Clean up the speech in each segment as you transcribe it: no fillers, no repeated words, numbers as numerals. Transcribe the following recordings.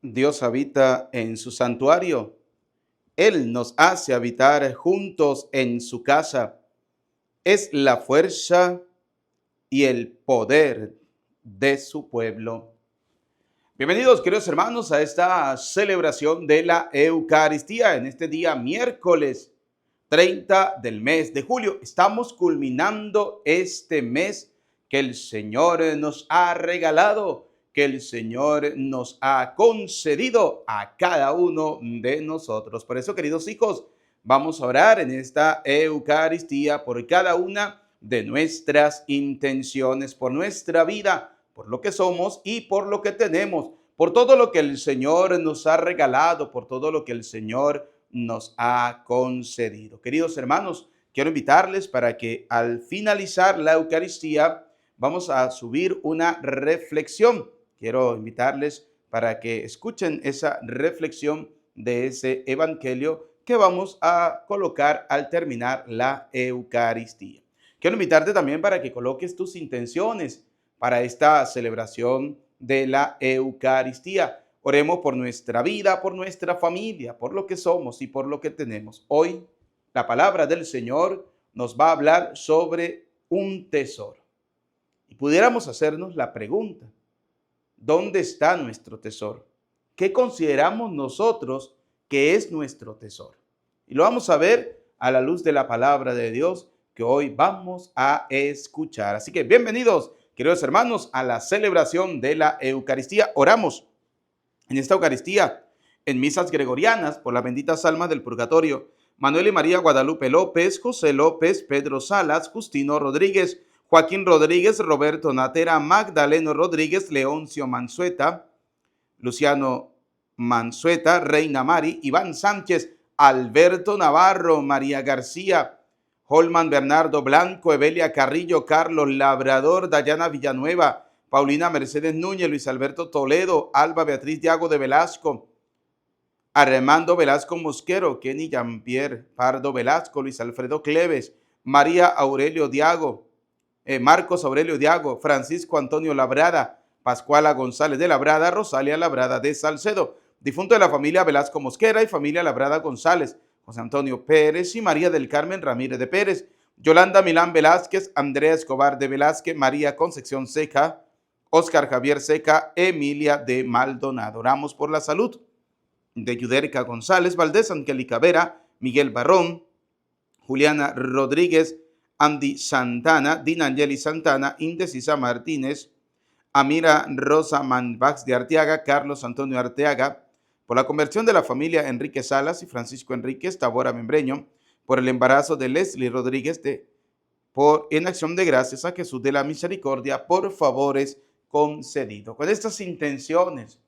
Dios habita en su santuario. Él nos hace habitar juntos en su casa. Es la fuerza y el poder de su pueblo. Bienvenidos, queridos hermanos, a esta celebración de la Eucaristía en este día miércoles 30 del mes de julio. Estamos culminando este mes que el Señor nos ha regalado, que el Señor nos ha concedido a cada uno de nosotros. Por eso, queridos hijos, vamos a orar en esta Eucaristía por cada una de nuestras intenciones, por nuestra vida, por lo que somos y por lo que tenemos, por todo lo que el Señor nos ha regalado, por todo lo que el Señor nos ha concedido. Queridos hermanos, quiero invitarles para que al finalizar la Eucaristía vamos a subir una reflexión. Quiero invitarles para que escuchen esa reflexión de ese evangelio que vamos a colocar al terminar la Eucaristía. Quiero invitarte también para que coloques tus intenciones para esta celebración de la Eucaristía. Oremos por nuestra vida, por nuestra familia, por lo que somos y por lo que tenemos. Hoy la palabra del Señor nos va a hablar sobre un tesoro. Y pudiéramos hacernos la pregunta, ¿dónde está nuestro tesoro? ¿Qué consideramos nosotros que es nuestro tesoro? Y lo vamos a ver a la luz de la palabra de Dios que hoy vamos a escuchar. Así que bienvenidos, queridos hermanos, a la celebración de la Eucaristía. Oramos en esta Eucaristía, en misas gregorianas, por las benditas almas del purgatorio, Manuel y María Guadalupe López, José López, Pedro Salas, Justino Rodríguez, Joaquín Rodríguez, Roberto Natera, Magdaleno Rodríguez, Leoncio Mansueta, Luciano Mansueta, Reina Mari, Iván Sánchez, Alberto Navarro, María García, Holman Bernardo Blanco, Evelia Carrillo, Carlos Labrador, Dayana Villanueva, Paulina Mercedes Núñez, Luis Alberto Toledo, Alba Beatriz Diago de Velasco, Armando Velasco Mosquero, Kenny Jean-Pierre Pardo Velasco, Luis Alfredo Cleves, María Aurelio Diago, Marcos Aurelio Diago, Francisco Antonio Labrada, Pascuala González de Labrada, Rosalia Labrada de Salcedo, difunto de la familia Velasco Mosquera y familia Labrada González, José Antonio Pérez y María del Carmen Ramírez de Pérez, Yolanda Milán Velázquez, Andrea Escobar de Velázquez, María Concepción Seca, Óscar Javier Seca, Emilia de Maldonado. Oramos por la salud de Yuderca González Valdés, Angélica Vera, Miguel Barrón, Juliana Rodríguez, Andy Santana, Dina Angeli Santana, Indecisa Martínez, Amira Rosa Manvax de Arteaga, Carlos Antonio Arteaga, por la conversión de la familia Enrique Salas y Francisco Enríquez Tabora Membreño, por el embarazo de Leslie Rodríguez, por en acción de gracias a Jesús de la Misericordia, por favores concedidos. Con estas intenciones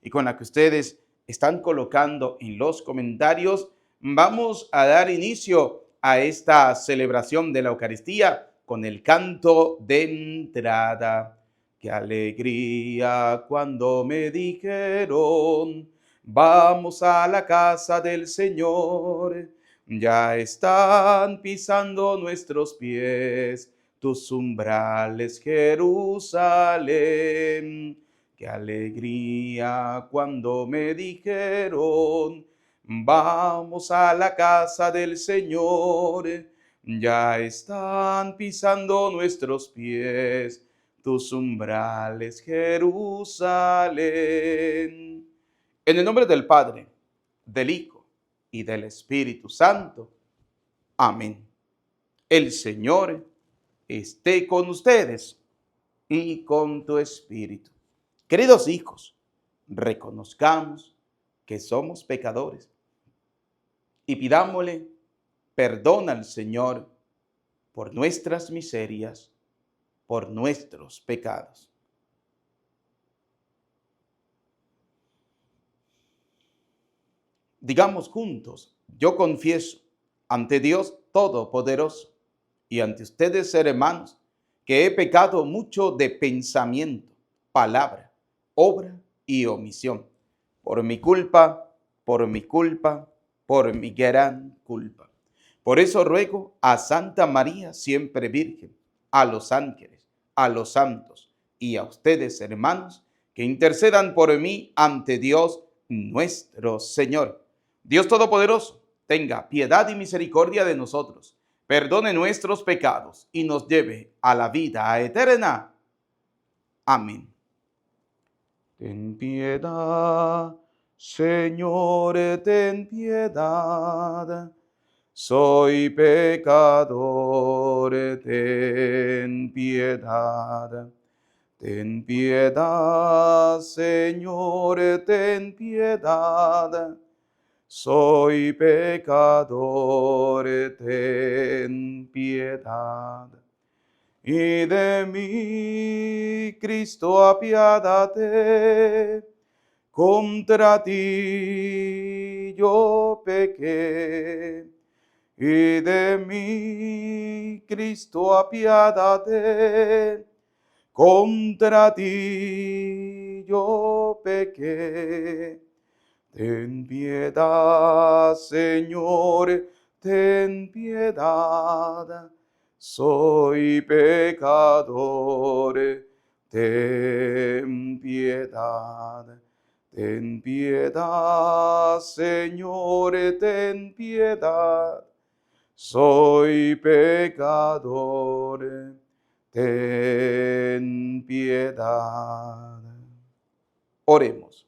y con la que ustedes están colocando en los comentarios, vamos a dar inicio a esta celebración de la Eucaristía con el canto de entrada. Qué alegría cuando me dijeron, vamos a la casa del Señor. Ya están pisando nuestros pies tus umbrales, Jerusalén. Qué alegría cuando me dijeron, vamos a la casa del Señor. Ya están pisando nuestros pies tus umbrales, Jerusalén. En el nombre del Padre, del Hijo y del Espíritu Santo. Amén. El Señor esté con ustedes y con tu espíritu. Queridos hijos, reconozcamos que somos pecadores y pidámosle perdón al Señor por nuestras miserias, por nuestros pecados. Digamos juntos, yo confieso ante Dios Todopoderoso y ante ustedes, hermanos, que he pecado mucho de pensamiento, palabra, obra y omisión, por mi culpa, por mi culpa, por mi gran culpa. Por eso ruego a Santa María, siempre Virgen, a los ángeles, a los santos y a ustedes, hermanos, que intercedan por mí ante Dios nuestro Señor. Dios Todopoderoso, tenga piedad y misericordia de nosotros, perdone nuestros pecados y nos lleve a la vida eterna. Amén. Ten piedad, Señor, ten piedad. Soy pecador, ten piedad. Ten piedad, Señor, ten piedad. Soy pecador, ten piedad. Y de mí, Cristo, apiádate. Contra ti yo pequé. Y de mí, Cristo, apiádate. Contra ti yo pequé. Ten piedad, Señor, ten piedad. Soy pecador, ten piedad. Ten piedad, Señor, ten piedad. Soy pecador, ten piedad. Oremos.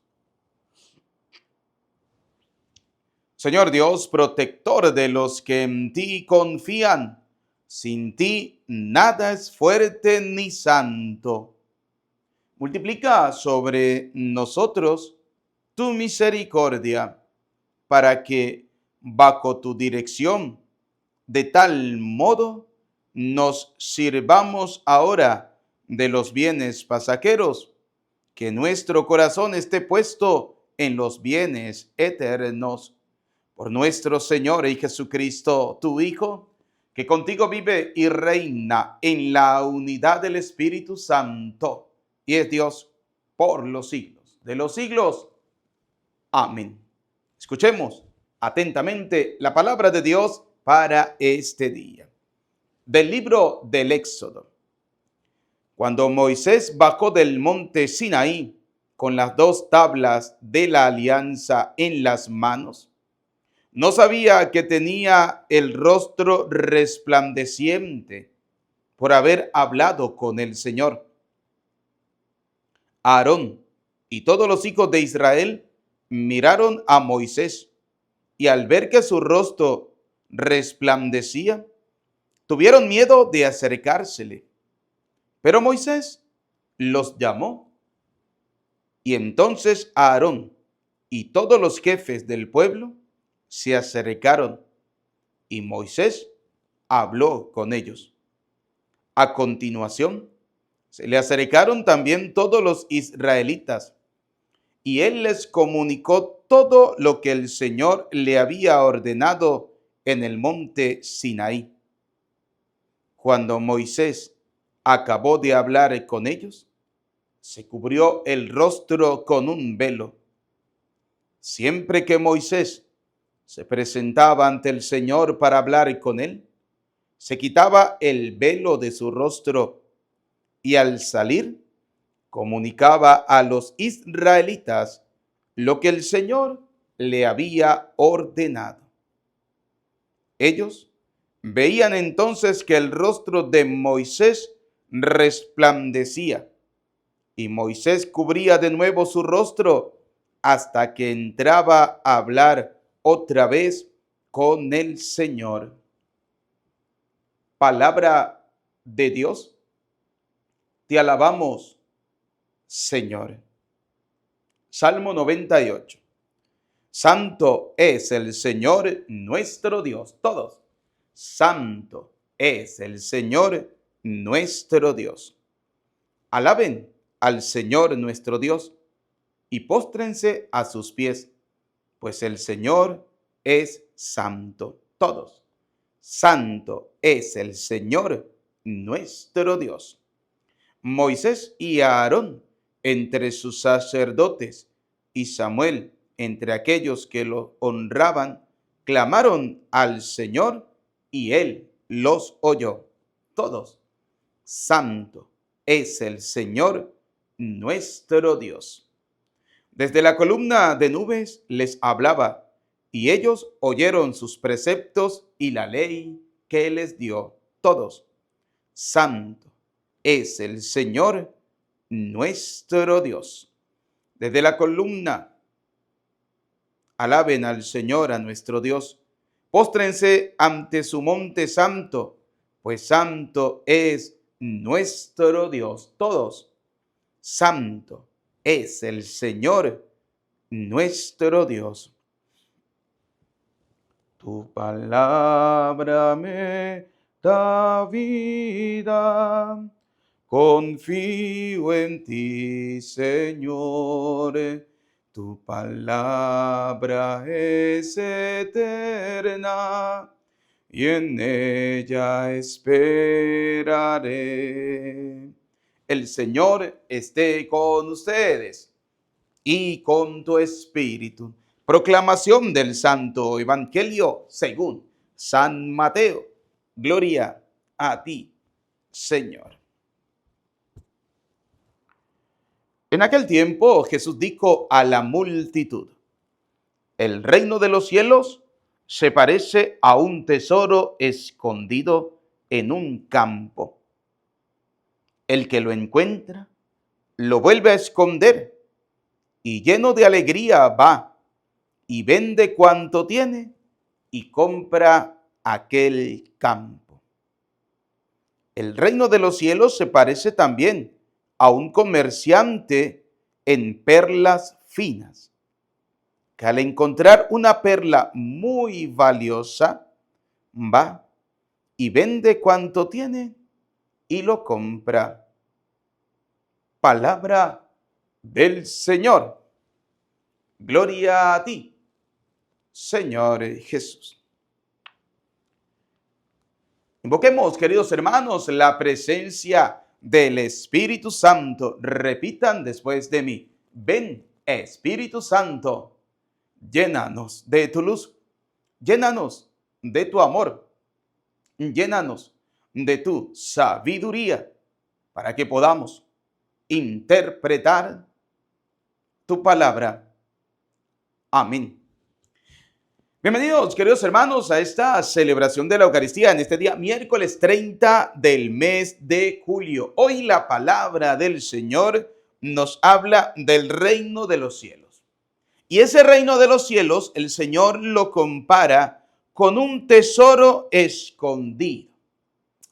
Señor Dios, protector de los que en ti confían, sin ti nada es fuerte ni santo. Multiplica sobre nosotros tu misericordia, para que, bajo tu dirección, de tal modo nos sirvamos ahora de los bienes pasajeros, que nuestro corazón esté puesto en los bienes eternos. Por nuestro Señor y Jesucristo, tu Hijo, que contigo vive y reina en la unidad del Espíritu Santo, y es Dios por los siglos de los siglos. Amén. Escuchemos atentamente la palabra de Dios para este día. Del libro del Éxodo. Cuando Moisés bajó del monte Sinaí con las 2 tablas de la alianza en las manos, no sabía que tenía el rostro resplandeciente por haber hablado con el Señor. Aarón y todos los hijos de Israel miraron a Moisés, y al ver que su rostro resplandecía, tuvieron miedo de acercársele. Pero Moisés los llamó, y entonces Aarón y todos los jefes del pueblo se acercaron, y Moisés habló con ellos. A continuación, se le acercaron también todos los israelitas, y él les comunicó todo lo que el Señor le había ordenado en el monte Sinaí. Cuando Moisés acabó de hablar con ellos, se cubrió el rostro con un velo. Siempre que Moisés se presentaba ante el Señor para hablar con él, se quitaba el velo de su rostro, y al salir comunicaba a los israelitas lo que el Señor le había ordenado. Ellos veían entonces que el rostro de Moisés resplandecía, y Moisés cubría de nuevo su rostro hasta que entraba a hablar otra vez con el Señor. Palabra de Dios. Te alabamos, Señor. Salmo 98. Santo es el Señor nuestro Dios. Todos. Santo es el Señor nuestro Dios. Alaben al Señor nuestro Dios y póstrense a sus pies, pues el Señor es santo. Todos. Santo es el Señor nuestro Dios. Moisés y Aarón entre sus sacerdotes, y Samuel entre aquellos que lo honraban, clamaron al Señor, y él los oyó. Todos. Santo es el Señor nuestro Dios. Desde la columna de nubes les hablaba, y ellos oyeron sus preceptos y la ley que les dio. Todos, santo es el Señor nuestro Dios. Desde la columna, alaben al Señor, a nuestro Dios. Póstrense ante su monte santo, pues santo es nuestro Dios. Todos, santo es el Señor nuestro Dios. Tu palabra me da vida, confío en ti, Señor. Tu palabra es eterna y en ella esperaré. El Señor esté con ustedes y con tu espíritu. Proclamación del Santo Evangelio según San Mateo. Gloria a ti, Señor. En aquel tiempo Jesús dijo a la multitud: el reino de los cielos se parece a un tesoro escondido en un campo. El que lo encuentra, lo vuelve a esconder y lleno de alegría va y vende cuanto tiene y compra aquel campo. El reino de los cielos se parece también a un comerciante en perlas finas, que al encontrar una perla muy valiosa, va y vende cuanto tiene y lo compra. Palabra del Señor. Gloria a ti, Señor Jesús. Invoquemos, queridos hermanos, la presencia del Espíritu Santo. Repitan después de mí: ven, Espíritu Santo, llénanos de tu luz, llénanos de tu amor, llénanos de tu sabiduría, para que podamos interpretar tu palabra. Amén. Bienvenidos, queridos hermanos, a esta celebración de la Eucaristía en este día, miércoles 30 del mes de julio. Hoy la palabra del Señor nos habla del reino de los cielos. Y ese reino de los cielos, el Señor lo compara con un tesoro escondido.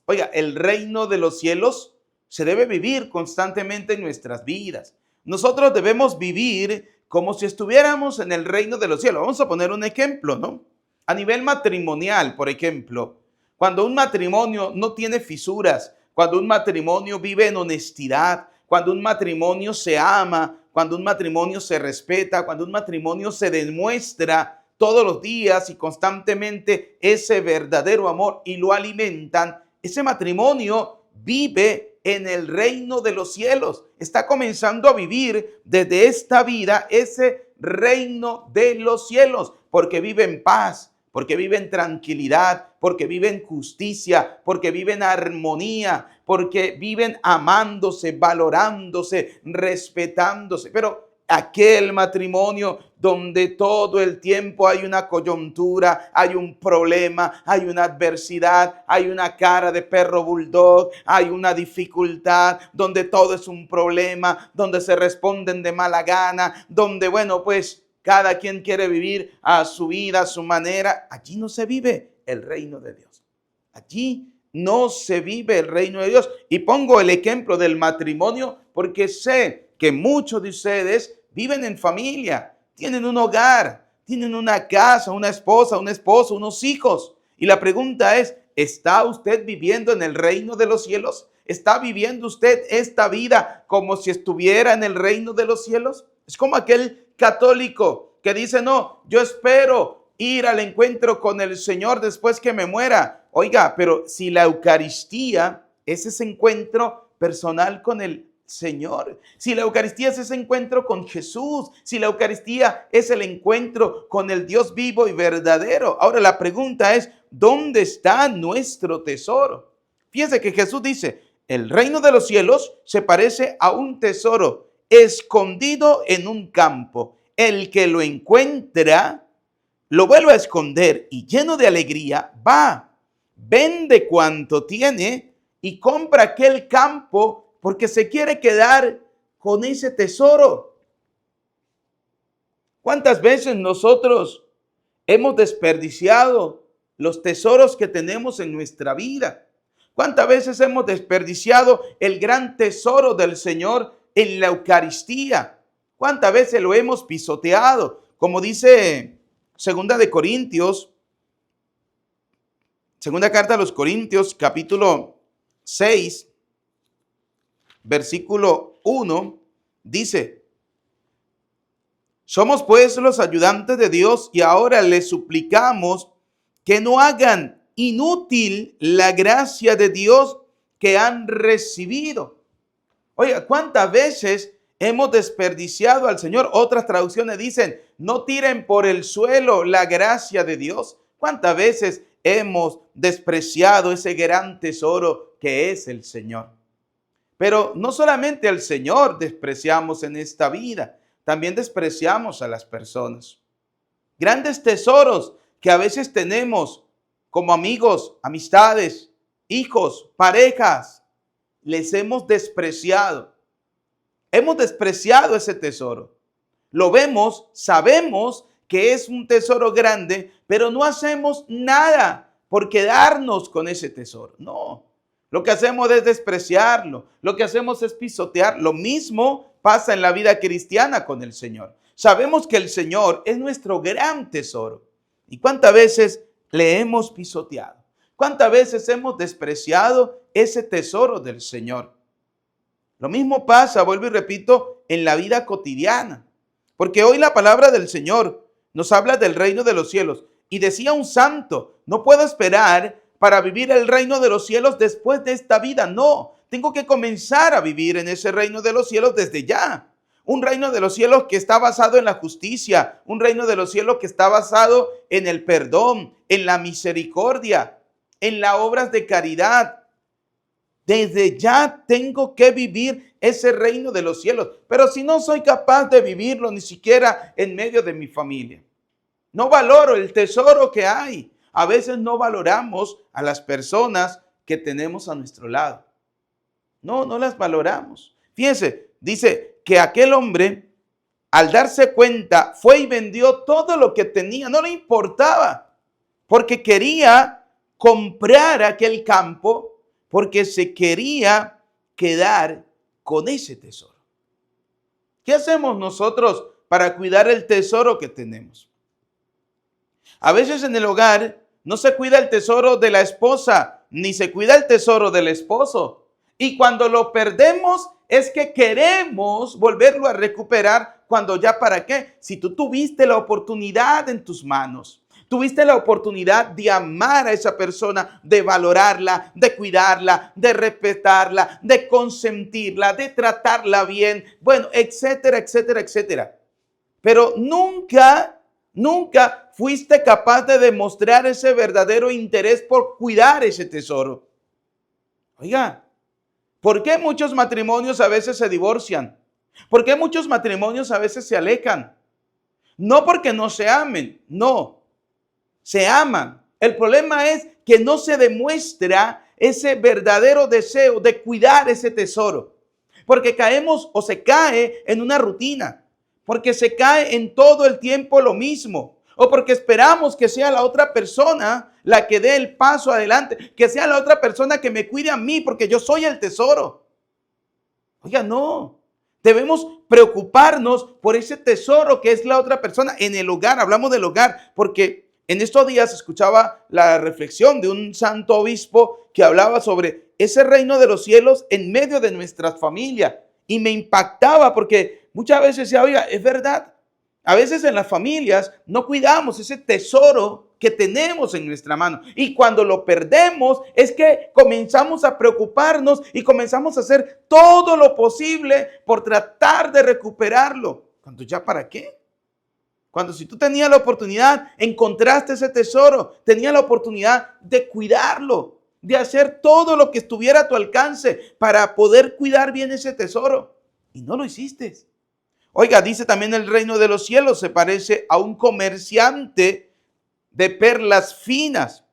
Oiga, el reino de los cielos se debe vivir constantemente en nuestras vidas. Nosotros debemos vivir como si estuviéramos en el reino de los cielos. Vamos a poner un ejemplo, ¿no? A nivel matrimonial, por ejemplo, cuando un matrimonio no tiene fisuras, cuando un matrimonio vive en honestidad, cuando un matrimonio se ama, cuando un matrimonio se respeta, cuando un matrimonio se demuestra todos los días y constantemente ese verdadero amor y lo alimentan, ese matrimonio vive en el reino de los cielos. Está comenzando a vivir desde esta vida ese reino de los cielos, porque vive en paz, porque vive en tranquilidad, porque vive en justicia, porque vive en armonía, porque viven amándose, valorándose, respetándose. Pero aquel matrimonio donde todo el tiempo hay una coyuntura, hay un problema, hay una adversidad, hay una cara de perro bulldog, hay una dificultad, donde todo es un problema, donde se responden de mala gana, donde, bueno, pues cada quien quiere vivir a su vida, a su manera. Allí no se vive el reino de Dios. Allí no se vive el reino de Dios. Y pongo el ejemplo del matrimonio porque sé que muchos de ustedes viven en familia, tienen un hogar, tienen una casa, una esposa, un esposo, unos hijos. Y la pregunta es, ¿está usted viviendo en el reino de los cielos? ¿Está viviendo usted esta vida como si estuviera en el reino de los cielos? Es como aquel católico que dice, no, yo espero ir al encuentro con el Señor después que me muera. Oiga, pero si la Eucaristía es ese encuentro personal con el Señor, si la Eucaristía es ese encuentro con Jesús, si la Eucaristía es el encuentro con el Dios vivo y verdadero. Ahora la pregunta es, ¿dónde está nuestro tesoro? Fíjense que Jesús dice, El reino de los cielos se parece a un tesoro escondido en un campo. El que lo encuentra, lo vuelve a esconder y lleno de alegría, va, vende cuanto tiene y compra aquel campo porque se quiere quedar con ese tesoro. ¿Cuántas veces nosotros hemos desperdiciado los tesoros que tenemos en nuestra vida? ¿Cuántas veces hemos desperdiciado el gran tesoro del Señor en la Eucaristía? ¿Cuántas veces lo hemos pisoteado? Como dice Segunda carta a los Corintios, capítulo 6, versículo 1, dice: somos pues los ayudantes de Dios y ahora les suplicamos que no hagan inútil la gracia de Dios que han recibido. Oiga, ¿cuántas veces hemos desperdiciado al Señor? Otras traducciones dicen, no tiren por el suelo la gracia de Dios. ¿Cuántas veces hemos despreciado ese gran tesoro que es el Señor? Pero no solamente al Señor despreciamos en esta vida, también despreciamos a las personas. Grandes tesoros que a veces tenemos como amigos, amistades, hijos, parejas, les hemos despreciado. Hemos despreciado ese tesoro. Lo vemos, sabemos que es un tesoro grande, pero no hacemos nada por quedarnos con ese tesoro. No, lo que hacemos es despreciarlo, lo que hacemos es pisotear. Lo mismo pasa en la vida cristiana con el Señor. Sabemos que el Señor es nuestro gran tesoro. ¿Y cuántas veces le hemos pisoteado? ¿Cuántas veces hemos despreciado ese tesoro del Señor? Lo mismo pasa, vuelvo y repito, en la vida cotidiana. Porque hoy la palabra del Señor nos habla del reino de los cielos. Y decía un santo, no puedo esperar para vivir el reino de los cielos después de esta vida. No, tengo que comenzar a vivir en ese reino de los cielos desde ya. Un reino de los cielos que está basado en la justicia, un reino de los cielos que está basado en el perdón, en la misericordia, en las obras de caridad. Desde ya tengo que vivir ese reino de los cielos. Pero si no soy capaz de vivirlo ni siquiera en medio de mi familia, no valoro el tesoro que hay. A veces no valoramos a las personas que tenemos a nuestro lado. No las valoramos. Fíjense, dice que aquel hombre, al darse cuenta, fue y vendió todo lo que tenía. No le importaba, porque quería comprar aquel campo, porque se quería quedar con ese tesoro. ¿Qué hacemos nosotros para cuidar el tesoro que tenemos? A veces en el hogar no se cuida el tesoro de la esposa, ni se cuida el tesoro del esposo. Y cuando lo perdemos es que queremos volverlo a recuperar, cuando ya para qué. Si tú tuviste la oportunidad en tus manos, tuviste la oportunidad de amar a esa persona, de valorarla, de cuidarla, de respetarla, de consentirla, de tratarla bien, bueno, etcétera, etcétera, etcétera. Pero nunca fuiste capaz de demostrar ese verdadero interés por cuidar ese tesoro. Oiga, ¿por qué muchos matrimonios a veces se divorcian? ¿Por qué muchos matrimonios a veces se alejan? No porque no se amen, no. Se aman. El problema es que no se demuestra ese verdadero deseo de cuidar ese tesoro. Porque caemos o se cae en una rutina. Porque se cae en todo el tiempo lo mismo. O porque esperamos que sea la otra persona la que dé el paso adelante. Que sea la otra persona que me cuide a mí porque yo soy el tesoro. Oiga, no. Debemos preocuparnos por ese tesoro que es la otra persona en el hogar. Hablamos del hogar porque en estos días escuchaba la reflexión de un santo obispo que hablaba sobre ese reino de los cielos en medio de nuestras familias. Y me impactaba porque muchas veces decía, oiga, es verdad. A veces en las familias no cuidamos ese tesoro que tenemos en nuestra mano. Y cuando lo perdemos es que comenzamos a preocuparnos y comenzamos a hacer todo lo posible por tratar de recuperarlo. ¿Cuándo ya para qué? Cuando si tú tenías la oportunidad, encontraste ese tesoro, tenías la oportunidad de cuidarlo. de hacer todo lo que estuviera a tu alcance para poder cuidar bien ese tesoro. Y no lo hiciste. Oiga, dice también el reino de los cielos se parece a un comerciante de perlas finas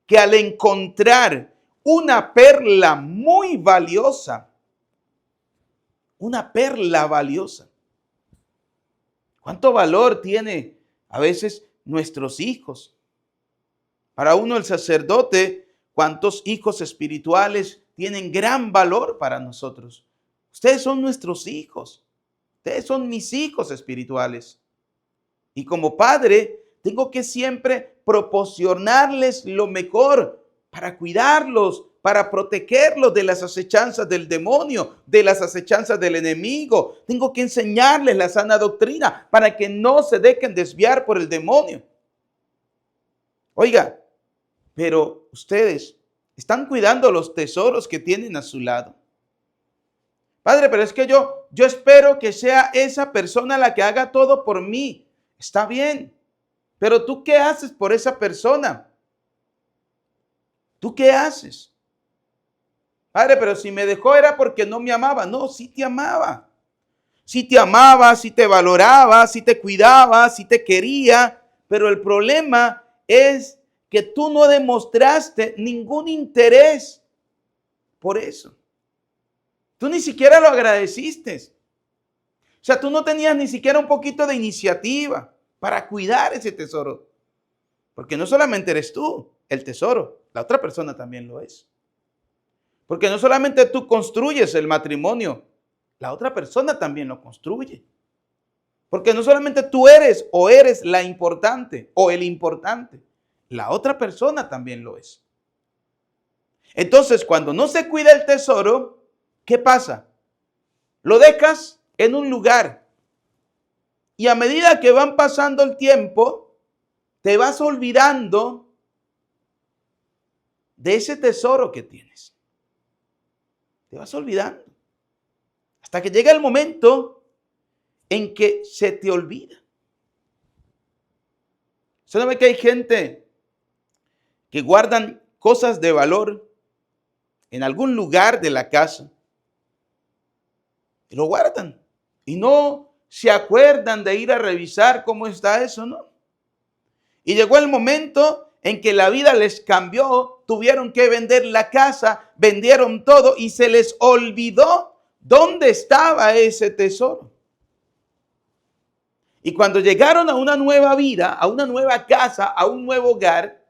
que al encontrar una perla muy valiosa, una perla valiosa. ¿Cuánto valor tiene a veces nuestros hijos? Para uno el sacerdote, ¿cuántos hijos espirituales tienen gran valor para nosotros? Ustedes son nuestros hijos. Ustedes son mis hijos espirituales. Y como padre, tengo que siempre proporcionarles lo mejor para cuidarlos, para protegerlos de las acechanzas del demonio, de las acechanzas del enemigo. Tengo que enseñarles la sana doctrina para que no se dejen desviar por el demonio. Oiga, pero ustedes están cuidando los tesoros que tienen a su lado. Padre, pero es que yo espero que sea esa persona la que haga todo por mí. Está bien, pero ¿tú qué haces por esa persona? ¿Tú qué haces? Padre, pero si me dejó era porque no me amaba. No, sí te amaba. Sí te amaba, sí te valoraba, sí te cuidaba, sí te quería. Pero el problema es que tú no demostraste ningún interés por eso. Tú ni siquiera lo agradeciste. O sea, tú no tenías ni siquiera un poquito de iniciativa para cuidar ese tesoro. Porque no solamente eres tú el tesoro, la otra persona también lo es. Porque no solamente tú construyes el matrimonio, la otra persona también lo construye. Porque no solamente tú eres o eres la importante o el importante, la otra persona también lo es. Entonces, cuando no se cuida el tesoro, ¿qué pasa? Lo dejas en un lugar y a medida que van pasando el tiempo, te vas olvidando de ese tesoro que tienes. Te vas olvidando. Hasta que llega el momento en que se te olvida. ¿Usted no ve que hay gente que guardan cosas de valor en algún lugar de la casa? Y lo guardan. Y no se acuerdan de ir a revisar cómo está eso, ¿no? Y llegó el momento en que la vida les cambió, tuvieron que vender la casa, vendieron todo y se les olvidó dónde estaba ese tesoro. Y cuando llegaron a una nueva vida, a una nueva casa, a un nuevo hogar,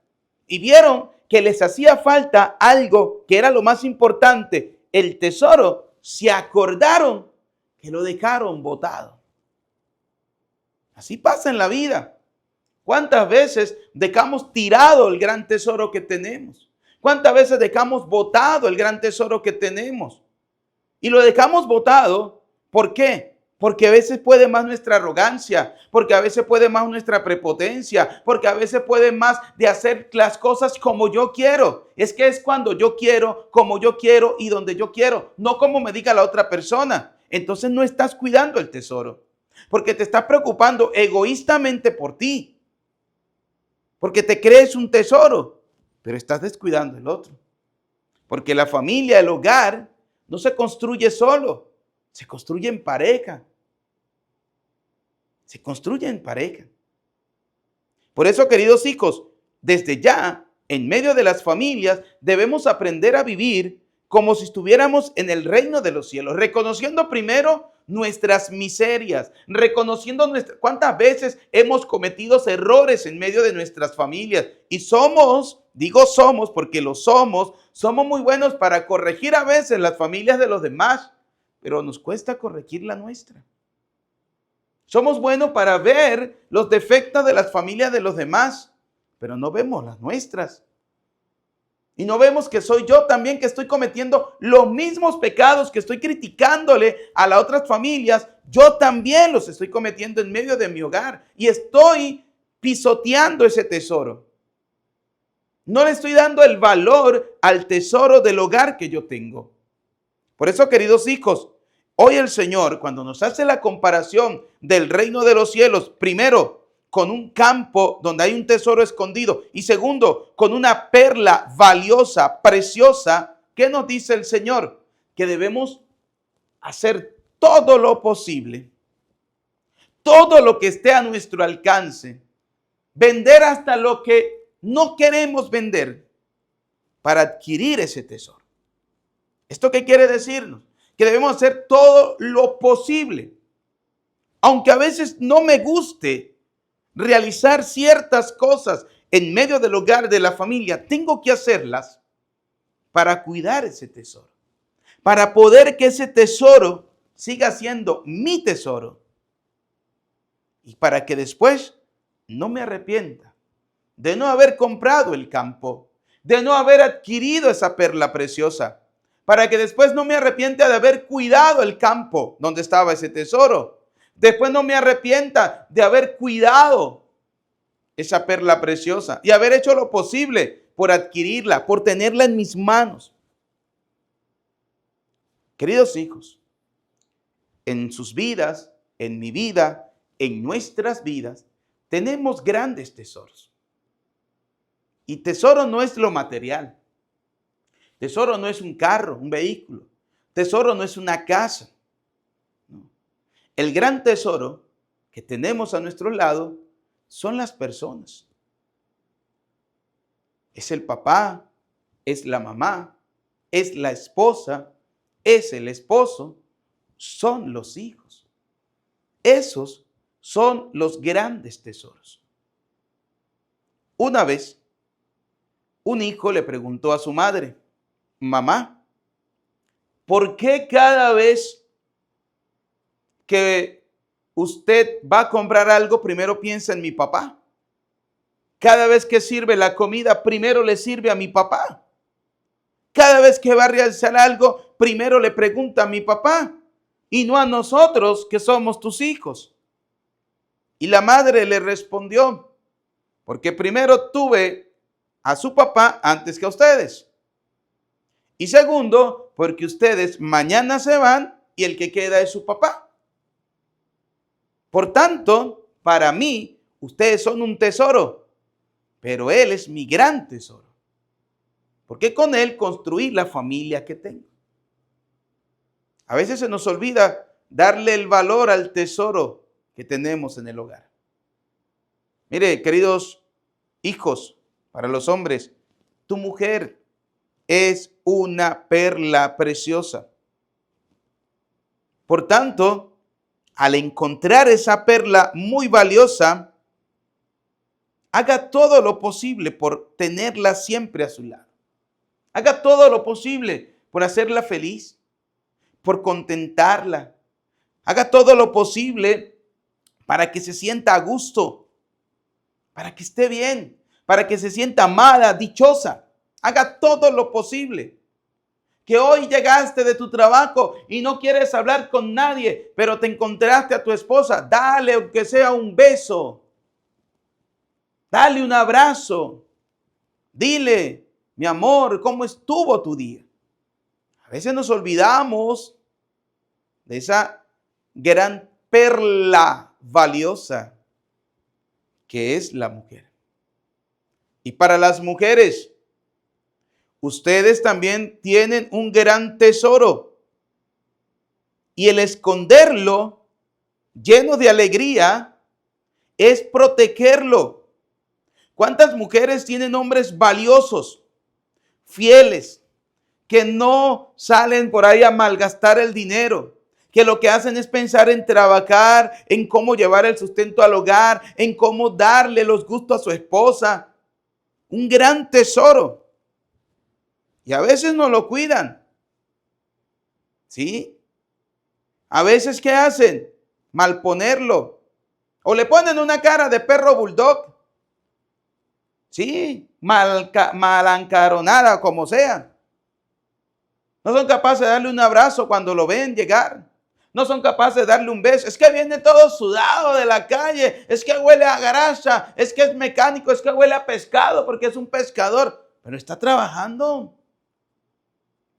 y vieron que les hacía falta algo que era lo más importante, el tesoro, se acordaron que lo dejaron botado. Así pasa en la vida. ¿Cuántas veces dejamos tirado el gran tesoro que tenemos? ¿Cuántas veces dejamos botado el gran tesoro que tenemos? Y lo dejamos botado, ¿por qué? Porque a veces puede más nuestra arrogancia, porque a veces puede más nuestra prepotencia, porque a veces puede más de hacer las cosas como yo quiero. Es que es cuando yo quiero, como yo quiero y donde yo quiero, no como me diga la otra persona. Entonces no estás cuidando el tesoro, porque te estás preocupando egoístamente por ti. Porque te crees un tesoro, pero estás descuidando el otro. Porque la familia, el hogar, no se construye solo, se construye en pareja. Se construye en pareja. Por eso, queridos hijos, desde ya, en medio de las familias, debemos aprender a vivir como si estuviéramos en el reino de los cielos, reconociendo primero nuestras miserias, reconociendo cuántas veces hemos cometido errores en medio de nuestras familias y somos, digo somos porque lo somos muy buenos para corregir a veces las familias de los demás, pero nos cuesta corregir la nuestra. Somos buenos para ver los defectos de las familias de los demás, pero no vemos las nuestras. Y no vemos que soy yo también que estoy cometiendo los mismos pecados que estoy criticándole a las otras familias. Yo también los estoy cometiendo en medio de mi hogar y estoy pisoteando ese tesoro. No le estoy dando el valor al tesoro del hogar que yo tengo. Por eso, queridos hijos, hoy el Señor, cuando nos hace la comparación del reino de los cielos, primero, con un campo donde hay un tesoro escondido. Y segundo, con una perla valiosa, preciosa. ¿Qué nos dice el Señor? Que debemos hacer todo lo posible, todo lo que esté a nuestro alcance, vender hasta lo que no queremos vender para adquirir ese tesoro. ¿Esto qué quiere decirnos? Que debemos hacer todo lo posible. Aunque a veces no me guste realizar ciertas cosas en medio del hogar, de la familia, tengo que hacerlas para cuidar ese tesoro. Para poder que ese tesoro siga siendo mi tesoro. Y para que después no me arrepienta de no haber comprado el campo, de no haber adquirido esa perla preciosa. Para que después no me arrepienta de haber cuidado el campo donde estaba ese tesoro. Después no me arrepienta de haber cuidado esa perla preciosa y haber hecho lo posible por adquirirla, por tenerla en mis manos. Queridos hijos, en sus vidas, en mi vida, en nuestras vidas, tenemos grandes tesoros. Y tesoro no es lo material. Tesoro no es un carro, un vehículo. Tesoro no es una casa. No. El gran tesoro que tenemos a nuestro lado son las personas. Es el papá, es la mamá, es la esposa, es el esposo, son los hijos. Esos son los grandes tesoros. Una vez, un hijo le preguntó a su madre: mamá, ¿por qué cada vez que usted va a comprar algo, primero piensa en mi papá? Cada vez que sirve la comida, primero le sirve a mi papá. Cada vez que va a realizar algo, primero le pregunta a mi papá y no a nosotros que somos tus hijos. Y la madre le respondió: porque primero tuve a su papá antes que a ustedes. Y segundo, porque ustedes mañana se van y el que queda es su papá. Por tanto, para mí, ustedes son un tesoro, pero él es mi gran tesoro. Porque con él construí la familia que tengo. A veces se nos olvida darle el valor al tesoro que tenemos en el hogar. Mire, queridos hijos, para los hombres, tu mujer es una perla preciosa. Por tanto, al encontrar esa perla muy valiosa, haga todo lo posible por tenerla siempre a su lado. Haga todo lo posible por hacerla feliz, por contentarla. Haga todo lo posible para que se sienta a gusto, para que esté bien, para que se sienta amada, dichosa. Haga todo lo posible. Que hoy llegaste de tu trabajo y no quieres hablar con nadie, pero te encontraste a tu esposa, dale aunque sea un beso. Dale un abrazo. Dile: mi amor, ¿cómo estuvo tu día? A veces nos olvidamos de esa gran perla valiosa que es la mujer. Y para las mujeres, ustedes también tienen un gran tesoro. Y el esconderlo, lleno de alegría, es protegerlo. ¿Cuántas mujeres tienen hombres valiosos, fieles, que no salen por ahí a malgastar el dinero, que lo que hacen es pensar en trabajar, en cómo llevar el sustento al hogar, en cómo darle los gustos a su esposa? Un gran tesoro. Y a veces no lo cuidan. ¿Sí? A veces, ¿qué hacen? Malponerlo. O le ponen una cara de perro bulldog. Sí, malancaronada, como sea. No son capaces de darle un abrazo cuando lo ven llegar. No son capaces de darle un beso. Es que viene todo sudado de la calle. Es que huele a garacha. Es que es mecánico. Es que huele a pescado porque es un pescador. Pero está trabajando.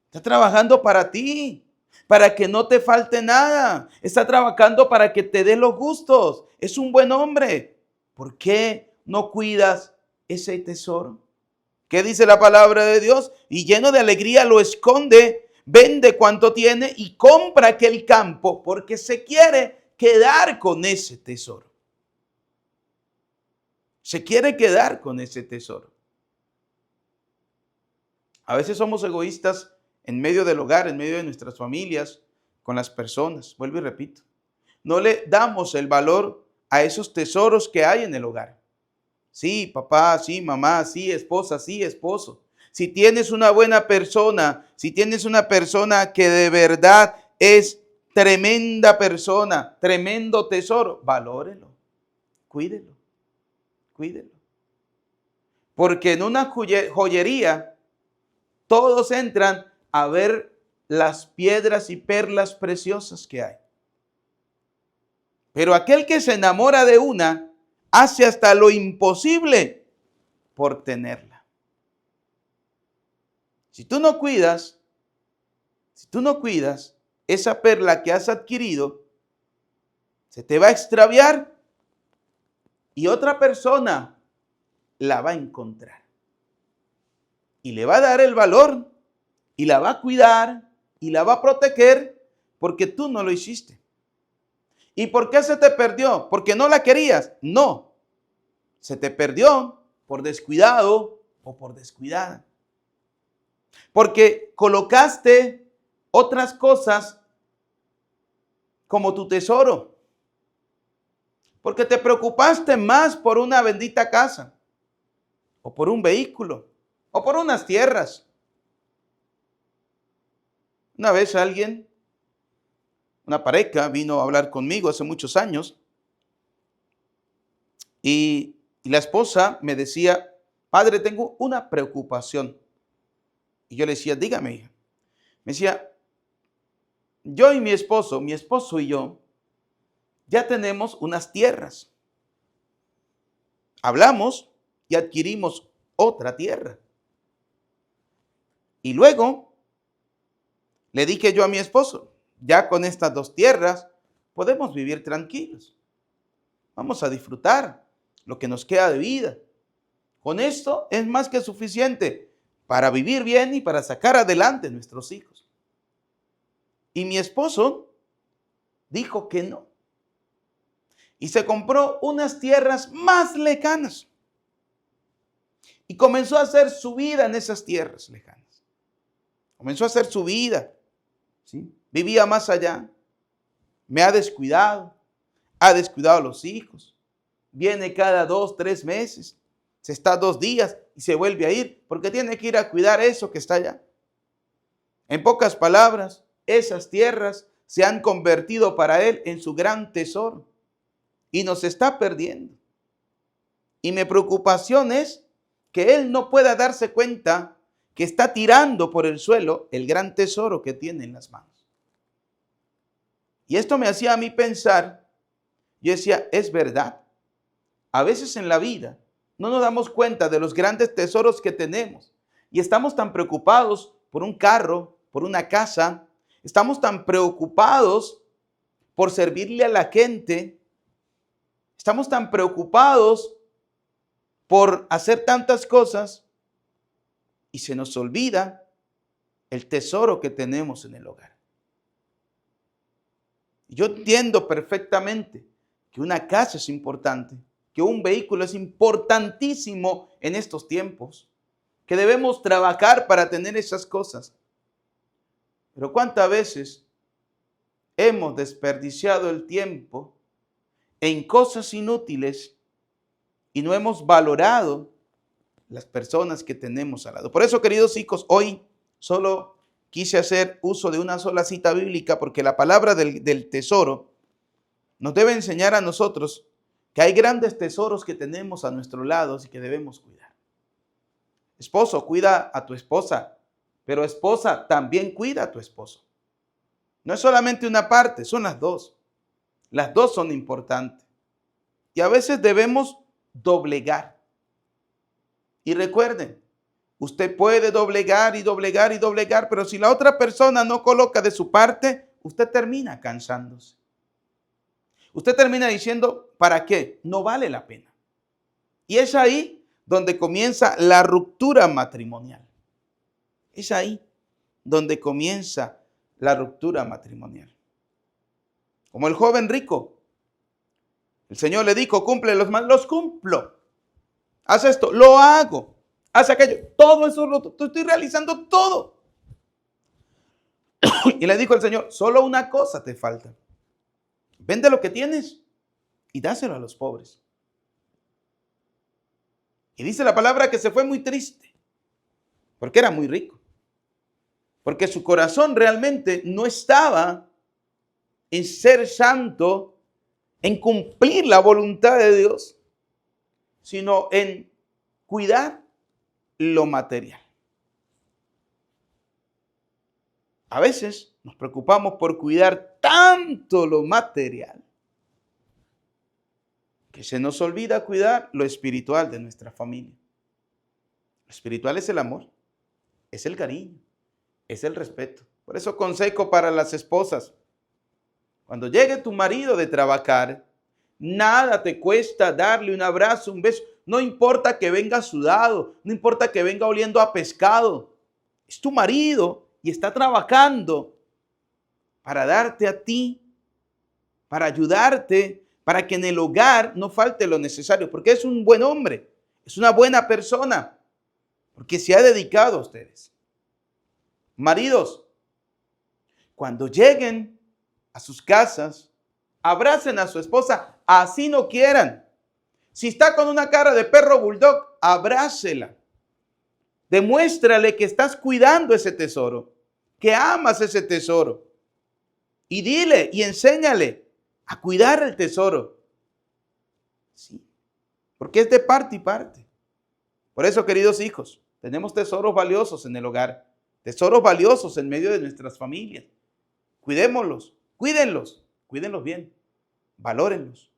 Está trabajando para ti. Para que no te falte nada. Está trabajando para que te dé los gustos. Es un buen hombre. ¿Por qué no cuidas ese tesoro? ¿Qué dice la palabra de Dios? Y lleno de alegría lo esconde, vende cuanto tiene y compra aquel campo porque se quiere quedar con ese tesoro. Se quiere quedar con ese tesoro. A veces somos egoístas en medio del hogar, en medio de nuestras familias, con las personas. Vuelvo y repito. No le damos el valor a esos tesoros que hay en el hogar. Sí, papá, sí, mamá, sí, esposa, sí, esposo. Si tienes una buena persona, si tienes una persona que de verdad es tremenda persona, tremendo tesoro, valórelo, cuídelo, cuídelo. Porque en una joyería todos entran a ver las piedras y perlas preciosas que hay. Pero aquel que se enamora de una, hace hasta lo imposible por tenerla. Si tú no cuidas esa perla que has adquirido, se te va a extraviar y otra persona la va a encontrar. Y le va a dar el valor y la va a cuidar y la va a proteger porque tú no lo hiciste. ¿Y por qué se te perdió? ¿Porque no la querías? No. Se te perdió por descuidado o por descuidada. Porque colocaste otras cosas como tu tesoro. Porque te preocupaste más por una bendita casa, o por un vehículo, o por unas tierras. Una vez una pareja vino a hablar conmigo hace muchos años y la esposa me decía, padre, tengo una preocupación. Y yo le decía, dígame, hija. Me decía, yo y mi esposo y yo, ya tenemos unas tierras. Hablamos y adquirimos otra tierra. Y luego le dije yo a mi esposo, ya con estas dos tierras podemos vivir tranquilos. Vamos a disfrutar lo que nos queda de vida. Con esto es más que suficiente para vivir bien y para sacar adelante a nuestros hijos. Y mi esposo dijo que no. Y se compró unas tierras más lejanas. Y comenzó a hacer su vida en esas tierras lejanas. Comenzó a hacer su vida. ¿Sí? Vivía más allá. Me ha descuidado a los hijos. Viene cada 2, 3 meses. Se está 2 días y se vuelve a ir porque tiene que ir a cuidar eso que está allá. En pocas palabras, esas tierras se han convertido para él en su gran tesoro y nos está perdiendo. Y mi preocupación es que él no pueda darse cuenta que está tirando por el suelo el gran tesoro que tiene en las manos. Y esto me hacía a mí pensar, yo decía, es verdad. A veces en la vida no nos damos cuenta de los grandes tesoros que tenemos y estamos tan preocupados por un carro, por una casa, estamos tan preocupados por servirle a la gente, estamos tan preocupados por hacer tantas cosas y se nos olvida el tesoro que tenemos en el hogar. Yo entiendo perfectamente que una casa es importante, que un vehículo es importantísimo en estos tiempos, que debemos trabajar para tener esas cosas. Pero ¿cuántas veces hemos desperdiciado el tiempo en cosas inútiles y no hemos valorado las personas que tenemos al lado? Por eso, queridos hijos, hoy solo quise hacer uso de una sola cita bíblica porque la palabra del tesoro nos debe enseñar a nosotros que hay grandes tesoros que tenemos a nuestro lado y que debemos cuidar. Esposo, cuida a tu esposa, pero esposa, también cuida a tu esposo. No es solamente una parte, son las dos. Las dos son importantes. Y a veces debemos doblegar. Y recuerden, usted puede doblegar y doblegar y doblegar, pero si la otra persona no coloca de su parte, usted termina cansándose. Usted termina diciendo, ¿para qué? No vale la pena. Y es ahí donde comienza la ruptura matrimonial. Es ahí donde comienza la ruptura matrimonial. Como el joven rico. El Señor le dijo, cumple los mandatos, los cumplo. Haz esto, lo hago. Haz aquello, todo eso lo estoy realizando todo. Y le dijo el Señor, solo una cosa te falta. Vende lo que tienes y dáselo a los pobres. Y dice la palabra que se fue muy triste, porque era muy rico. Porque su corazón realmente no estaba en ser santo, en cumplir la voluntad de Dios, sino en cuidar lo material. A veces nos preocupamos por cuidar tanto lo material que se nos olvida cuidar lo espiritual de nuestra familia. Lo espiritual es el amor, es el cariño, es el respeto. Por eso consejo para las esposas. Cuando llegue tu marido de trabajar, nada te cuesta darle un abrazo, un beso. No importa que venga sudado, no importa que venga oliendo a pescado. Es tu marido y está trabajando para darte a ti, para ayudarte, para que en el hogar no falte lo necesario, porque es un buen hombre, es una buena persona, porque se ha dedicado a ustedes. Maridos, cuando lleguen a sus casas, abracen a su esposa, así no quieran. Si está con una cara de perro bulldog, abrácela. Demuéstrale que estás cuidando ese tesoro, que amas ese tesoro. Y dile y enséñale a cuidar el tesoro. Sí, porque es de parte y parte. Por eso, queridos hijos, tenemos tesoros valiosos en el hogar, tesoros valiosos en medio de nuestras familias. Cuidémoslos, cuídenlos, cuídenlos bien, valórenlos,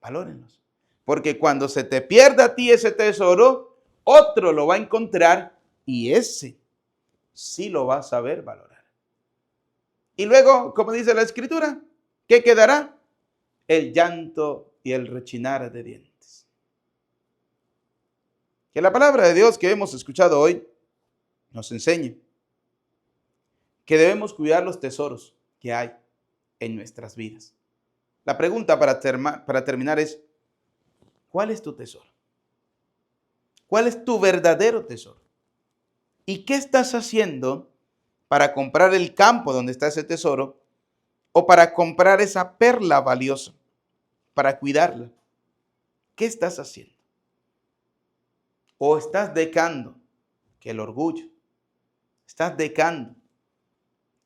valórenlos. Porque cuando se te pierda a ti ese tesoro, otro lo va a encontrar y ese sí lo va a saber valorar. Y luego, como dice la Escritura, ¿qué quedará? El llanto y el rechinar de dientes. Que la palabra de Dios que hemos escuchado hoy nos enseñe que debemos cuidar los tesoros que hay en nuestras vidas. La pregunta para terminar es, ¿cuál es tu tesoro? ¿Cuál es tu verdadero tesoro? ¿Y qué estás haciendo para comprar el campo donde está ese tesoro o para comprar esa perla valiosa, para cuidarla? ¿Qué estás haciendo? ¿O estás dejando que el orgullo, estás dejando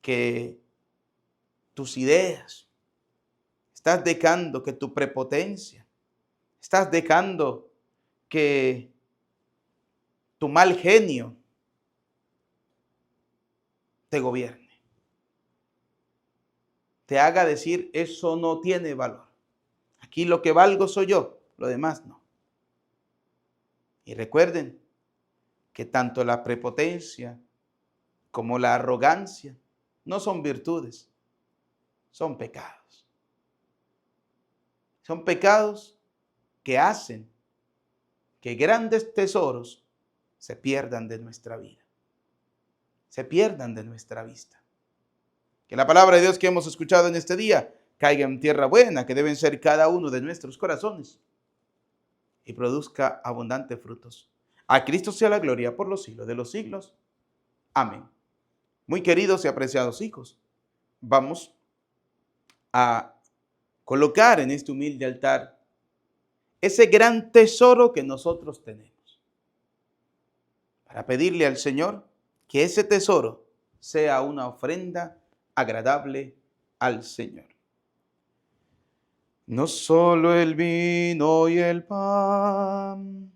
que tus ideas, estás dejando que tu prepotencia, estás dejando que tu mal genio te gobierne, te haga decir eso no tiene valor? Aquí lo que valgo soy yo, lo demás no. Y recuerden que tanto la prepotencia como la arrogancia no son virtudes, son pecados. Son pecados que hacen que grandes tesoros se pierdan de nuestra vida, se pierdan de nuestra vista. Que la palabra de Dios que hemos escuchado en este día caiga en tierra buena, que deben ser cada uno de nuestros corazones, y produzca abundantes frutos. A Cristo sea la gloria por los siglos de los siglos. Amén. Muy queridos y apreciados hijos, vamos a colocar en este humilde altar ese gran tesoro que nosotros tenemos, para pedirle al Señor que ese tesoro sea una ofrenda agradable al Señor. No solo el vino y el pan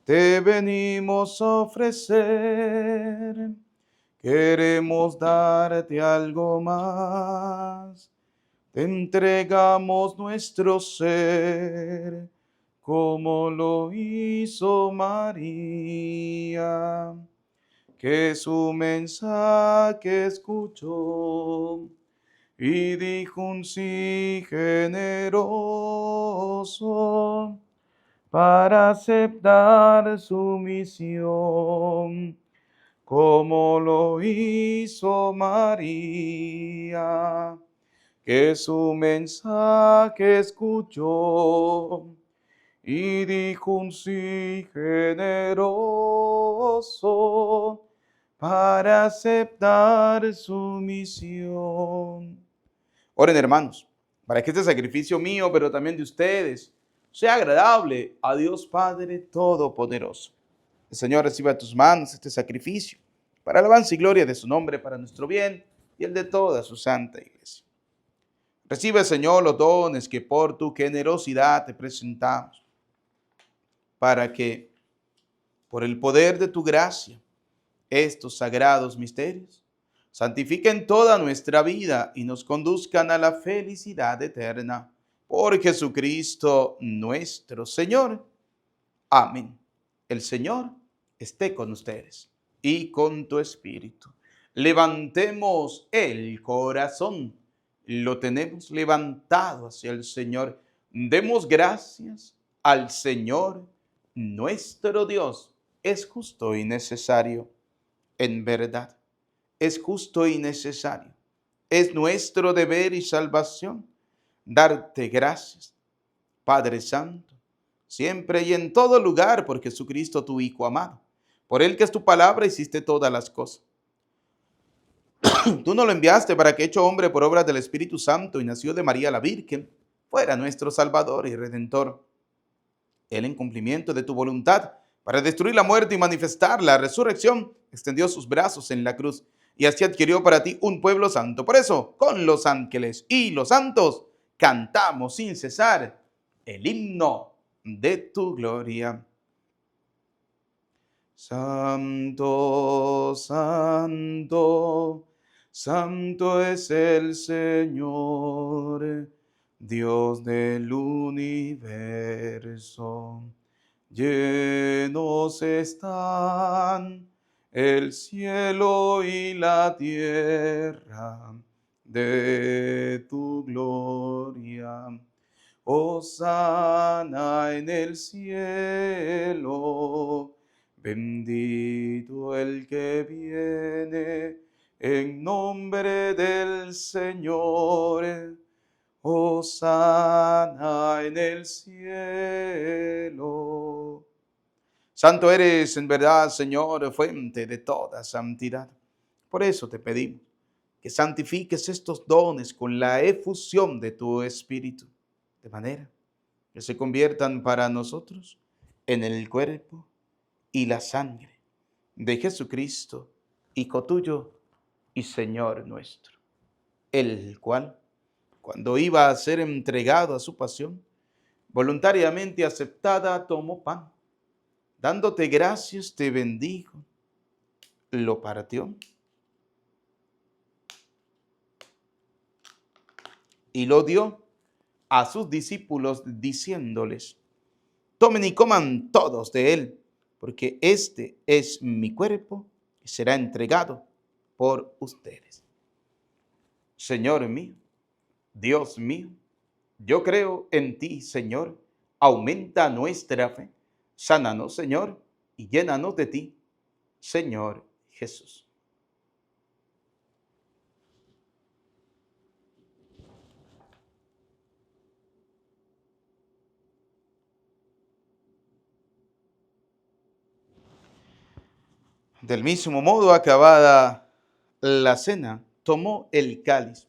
te venimos a ofrecer, queremos darte algo más. Te entregamos nuestro ser, como lo hizo María, que su mensaje escuchó y dijo un sí generoso para aceptar su misión, como lo hizo María, que su mensaje escuchó y dijo un sí generoso para aceptar su misión. Oren, hermanos, para que este sacrificio mío, pero también de ustedes, sea agradable a Dios Padre Todopoderoso. El Señor reciba de tus manos este sacrificio para alabanza y gloria de su nombre, para nuestro bien y el de toda su santa iglesia. Recibe, Señor, los dones que por tu generosidad te presentamos, para que, por el poder de tu gracia, estos sagrados misterios santifiquen toda nuestra vida y nos conduzcan a la felicidad eterna. Por Jesucristo nuestro Señor. Amén. El Señor esté con ustedes y con tu espíritu. Levantemos el corazón. Lo tenemos levantado hacia el Señor. Demos gracias al Señor nuestro Dios. Es justo y necesario. En verdad, es justo y necesario. Es nuestro deber y salvación darte gracias, Padre Santo, siempre y en todo lugar, por Jesucristo tu Hijo amado. Por Él, que es tu palabra, hiciste todas las cosas. Tú nos lo enviaste para que, hecho hombre por obras del Espíritu Santo y nació de María la Virgen, fuera nuestro Salvador y Redentor. Él, en cumplimiento de tu voluntad, para destruir la muerte y manifestar la resurrección, extendió sus brazos en la cruz y así adquirió para ti un pueblo santo. Por eso, con los ángeles y los santos, cantamos sin cesar el himno de tu gloria. Santo, santo, santo es el Señor, Dios del universo. Llenos están el cielo y la tierra de tu gloria. Hosana en el cielo, bendito el que viene en nombre del Señor. Hosana en el cielo. Santo eres en verdad, Señor, fuente de toda santidad. Por eso te pedimos que santifiques estos dones con la efusión de tu Espíritu, de manera que se conviertan para nosotros en el cuerpo y la sangre de Jesucristo, Hijo tuyo y Señor nuestro, el cual, cuando iba a ser entregado a su pasión, voluntariamente aceptada, tomó pan. Dándote gracias, te bendijo, lo partió y lo dio a sus discípulos, diciéndoles: tomen y coman todos de él, porque este es mi cuerpo que será entregado por ustedes. Señor mío, Dios mío, yo creo en ti, Señor. Aumenta nuestra fe. Sánanos, Señor, y llénanos de ti, Señor Jesús. Del mismo modo, acabada la cena, tomó el cáliz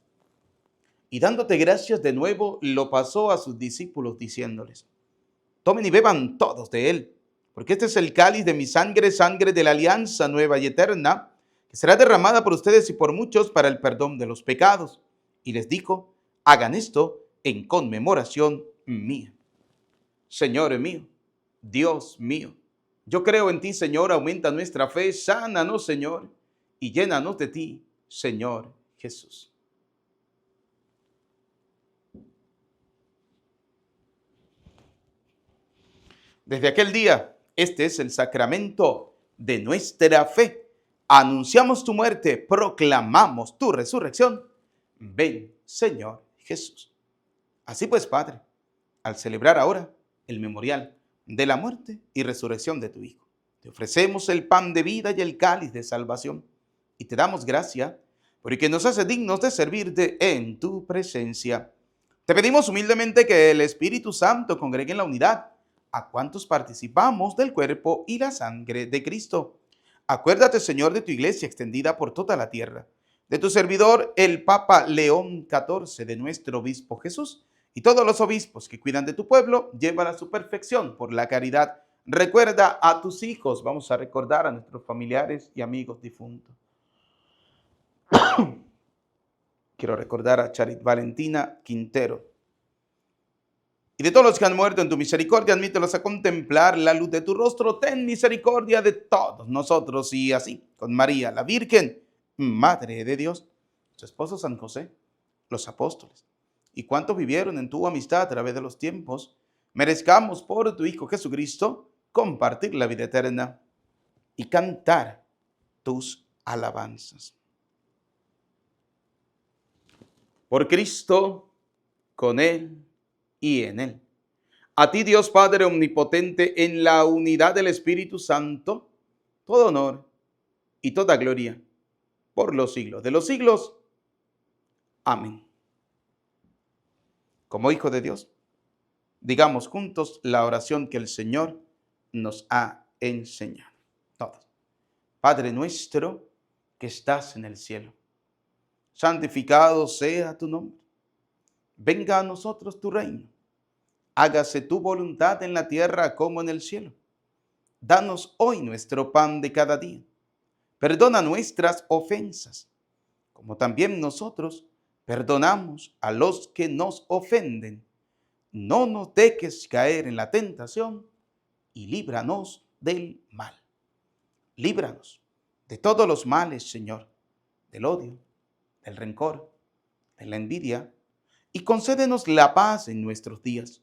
y dándote gracias de nuevo, lo pasó a sus discípulos diciéndoles: tomen y beban todos de él, porque este es el cáliz de mi sangre, sangre de la alianza nueva y eterna, que será derramada por ustedes y por muchos para el perdón de los pecados. Y les dijo: hagan esto en conmemoración mía. Señor mío, Dios mío, yo creo en ti, Señor, aumenta nuestra fe, sánanos, Señor, y llénanos de ti, Señor Jesús. Desde aquel día, este es el sacramento de nuestra fe. Anunciamos tu muerte, proclamamos tu resurrección. Ven, Señor Jesús. Así pues, Padre, al celebrar ahora el memorial de la muerte y resurrección de tu Hijo. Te ofrecemos el pan de vida y el cáliz de salvación y te damos gracia porque nos hace dignos de servirte en tu presencia. Te pedimos humildemente que el Espíritu Santo congregue en la unidad a cuantos participamos del cuerpo y la sangre de Cristo. Acuérdate, Señor, de tu iglesia extendida por toda la tierra, de tu servidor, el Papa León XIV, de nuestro obispo Jesús, y todos los obispos que cuidan de tu pueblo, llévala a su perfección por la caridad. Recuerda a tus hijos. Vamos a recordar a nuestros familiares y amigos difuntos. Quiero recordar a Charit Valentina Quintero. Y de todos los que han muerto en tu misericordia, admítelos a contemplar la luz de tu rostro. Ten misericordia de todos nosotros. Y así, con María, la Virgen, Madre de Dios, su esposo San José, los apóstoles, y cuantos vivieron en tu amistad a través de los tiempos, merezcamos por tu Hijo Jesucristo compartir la vida eterna y cantar tus alabanzas. Por Cristo, con Él y en Él. A ti, Dios Padre omnipotente, en la unidad del Espíritu Santo, todo honor y toda gloria por los siglos de los siglos. Amén. Como hijo de Dios, digamos juntos la oración que el Señor nos ha enseñado. Todos. Padre nuestro que estás en el cielo, santificado sea tu nombre. Venga a nosotros tu reino. Hágase tu voluntad en la tierra como en el cielo. Danos hoy nuestro pan de cada día. Perdona nuestras ofensas, como también nosotros perdonamos a los que nos ofenden. No nos dejes caer en la tentación y líbranos del mal. Líbranos de todos los males, Señor, del odio, del rencor, de la envidia, y concédenos la paz en nuestros días,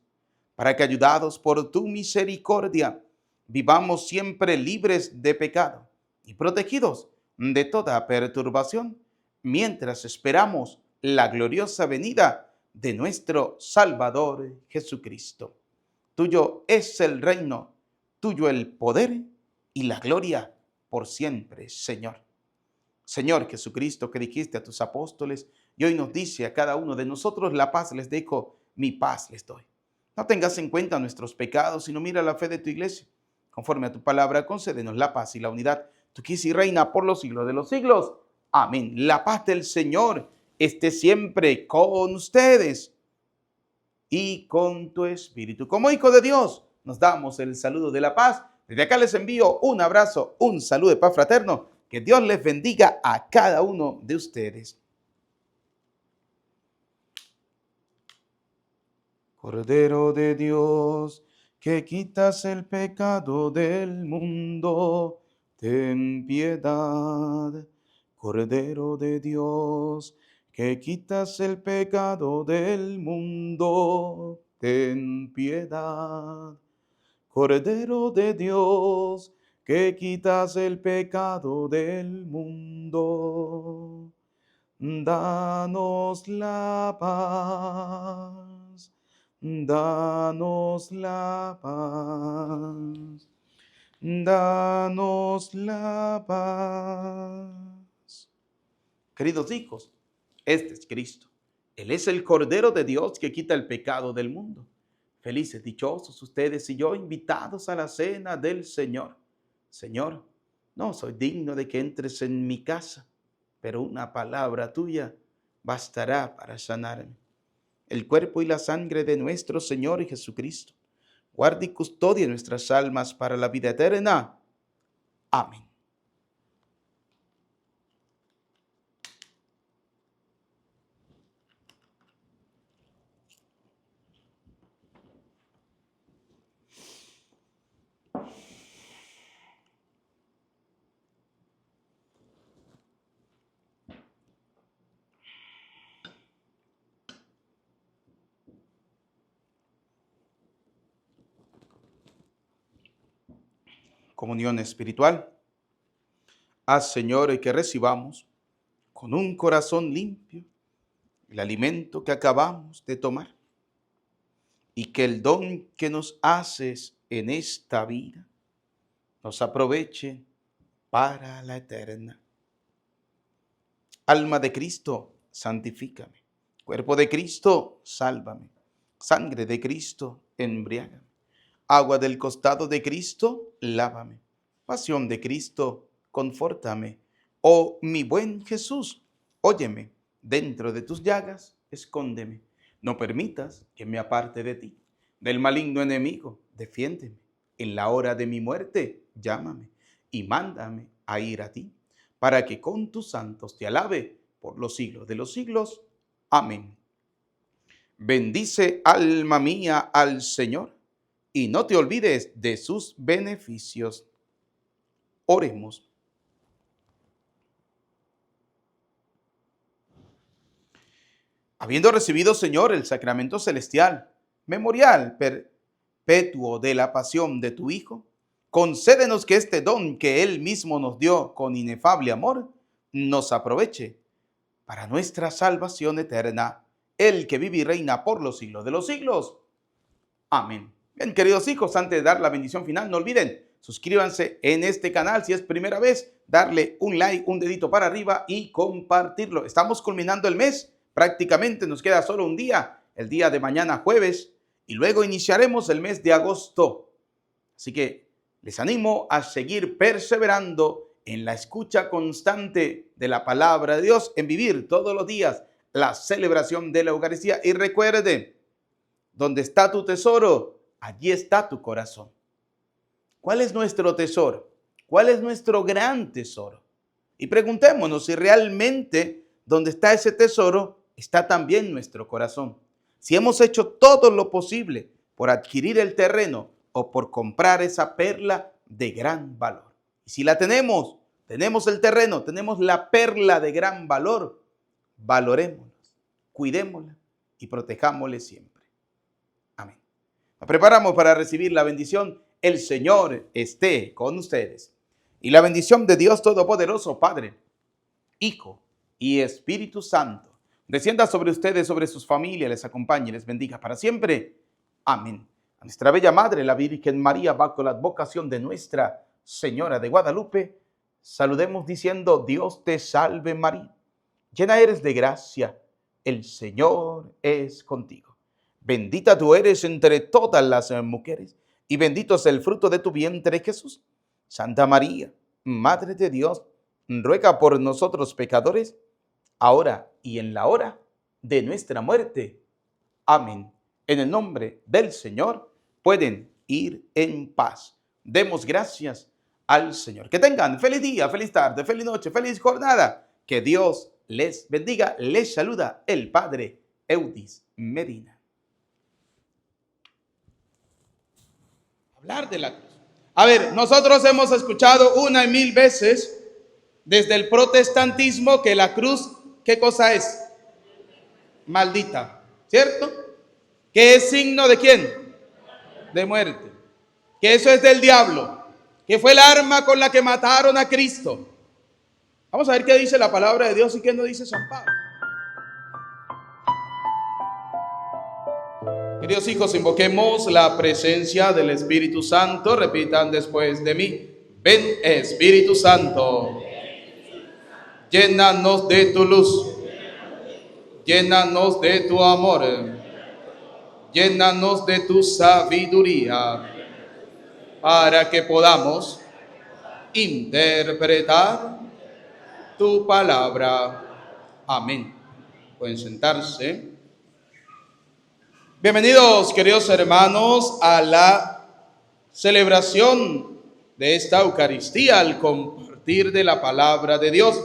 para que, ayudados por tu misericordia, vivamos siempre libres de pecado y protegidos de toda perturbación, mientras esperamos la gloriosa venida de nuestro Salvador Jesucristo. Tuyo es el reino, tuyo el poder y la gloria por siempre, Señor. Señor Jesucristo, que dijiste a tus apóstoles y hoy nos dice a cada uno de nosotros: la paz les dejo, mi paz les doy. No tengas en cuenta nuestros pecados, sino mira la fe de tu iglesia. Conforme a tu palabra, concédenos la paz y la unidad. Tú que y reina por los siglos de los siglos. Amén. La paz del Señor esté siempre con ustedes y con tu espíritu. Como hijo de Dios, nos damos el saludo de la paz. Desde acá les envío un abrazo, un saludo de paz fraterno. Que Dios les bendiga a cada uno de ustedes. Cordero de Dios, que quitas el pecado del mundo, ten piedad. Cordero de Dios, que quitas el pecado del mundo, ten piedad. Cordero de Dios, que quitas el pecado del mundo, danos la paz, danos la paz, danos la paz. Queridos hijos, este es Cristo. Él es el Cordero de Dios que quita el pecado del mundo. Felices, dichosos ustedes y yo, invitados a la cena del Señor. Señor, no soy digno de que entres en mi casa, pero una palabra tuya bastará para sanarme. El cuerpo y la sangre de nuestro Señor Jesucristo guarde y custodie nuestras almas para la vida eterna. Amén. Comunión espiritual. Haz, Señor, que recibamos con un corazón limpio el alimento que acabamos de tomar y que el don que nos haces en esta vida nos aproveche para la eterna. Alma de Cristo, santifícame. Cuerpo de Cristo, sálvame. Sangre de Cristo, embriágame. Agua del costado de Cristo, lávame. Pasión de Cristo, confórtame. Oh, mi buen Jesús, óyeme, dentro de tus llagas, escóndeme. No permitas que me aparte de ti. Del maligno enemigo, defiéndeme. En la hora de mi muerte, llámame y mándame a ir a ti, para que con tus santos te alabe por los siglos de los siglos. Amén. Bendice, alma mía, al Señor, y no te olvides de sus beneficios. Oremos. Habiendo recibido, Señor, el sacramento celestial, memorial perpetuo de la pasión de tu Hijo, concédenos que este don que Él mismo nos dio con inefable amor, nos aproveche para nuestra salvación eterna, Él que vive y reina por los siglos de los siglos. Amén. Bien, queridos hijos, antes de dar la bendición final, no olviden, suscríbanse en este canal si es primera vez, darle un like, un dedito para arriba y compartirlo. Estamos culminando el mes. Prácticamente nos queda solo un día, el día de mañana jueves, y luego iniciaremos el mes de agosto. Así que les animo a seguir perseverando en la escucha constante de la palabra de Dios, en vivir todos los días la celebración de la Eucaristía. Y recuerde, donde está tu tesoro, allí está tu corazón. ¿Cuál es nuestro tesoro? ¿Cuál es nuestro gran tesoro? Y preguntémonos si realmente donde está ese tesoro está también nuestro corazón. Si hemos hecho todo lo posible por adquirir el terreno o por comprar esa perla de gran valor. Y si la tenemos el terreno, tenemos la perla de gran valor, valorémosla, cuidémosla y protejámosla siempre. Amén. Nos preparamos para recibir la bendición. El Señor esté con ustedes. Y la bendición de Dios Todopoderoso, Padre, Hijo y Espíritu Santo, descienda sobre ustedes, sobre sus familias, les acompañe y les bendiga para siempre. Amén. A nuestra bella Madre, la Virgen María, bajo la advocación de Nuestra Señora de Guadalupe, saludemos diciendo: Dios te salve María, llena eres de gracia, el Señor es contigo. Bendita tú eres entre todas las mujeres, y bendito es el fruto de tu vientre, Jesús. Santa María, Madre de Dios, ruega por nosotros pecadores, ahora y en la hora de nuestra muerte. Amén. En el nombre del Señor, pueden ir en paz. Demos gracias al Señor. Que tengan feliz día, feliz tarde, feliz noche, feliz jornada. Que Dios les bendiga. Les saluda el Padre Eudis Medina. Hablar de la cruz. A ver, nosotros hemos escuchado una y mil veces desde el protestantismo que la cruz, ¿qué cosa es? Maldita, ¿cierto? ¿Que es signo de quién? De muerte. Que eso es del diablo, que fue el arma con la que mataron a Cristo. Vamos a ver qué dice la palabra de Dios y qué nos dice San Pablo. Queridos hijos, invoquemos la presencia del Espíritu Santo. Repitan después de mí: ven, Espíritu Santo, llénanos de tu luz, llénanos de tu amor, llénanos de tu sabiduría, para que podamos interpretar tu palabra. Amén. Pueden sentarse. Bienvenidos, queridos hermanos, a la celebración de esta Eucaristía, al compartir de la palabra de Dios.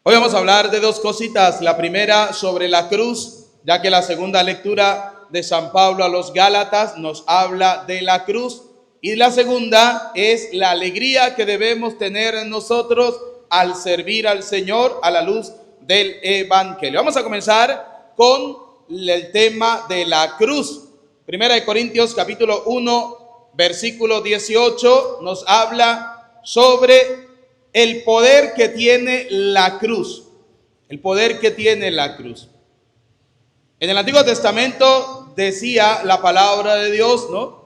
Hoy vamos a hablar de dos cositas. La primera sobre la cruz, ya que la segunda lectura de San Pablo a los Gálatas nos habla de la cruz. Y la segunda es la alegría que debemos tener nosotros al servir al Señor a la luz del Evangelio. Vamos a comenzar con el tema de la cruz. Primera de Corintios capítulo 1, versículo 18 nos habla sobre el poder que tiene la cruz. El poder que tiene la cruz. En el Antiguo Testamento decía la palabra de Dios, ¿no?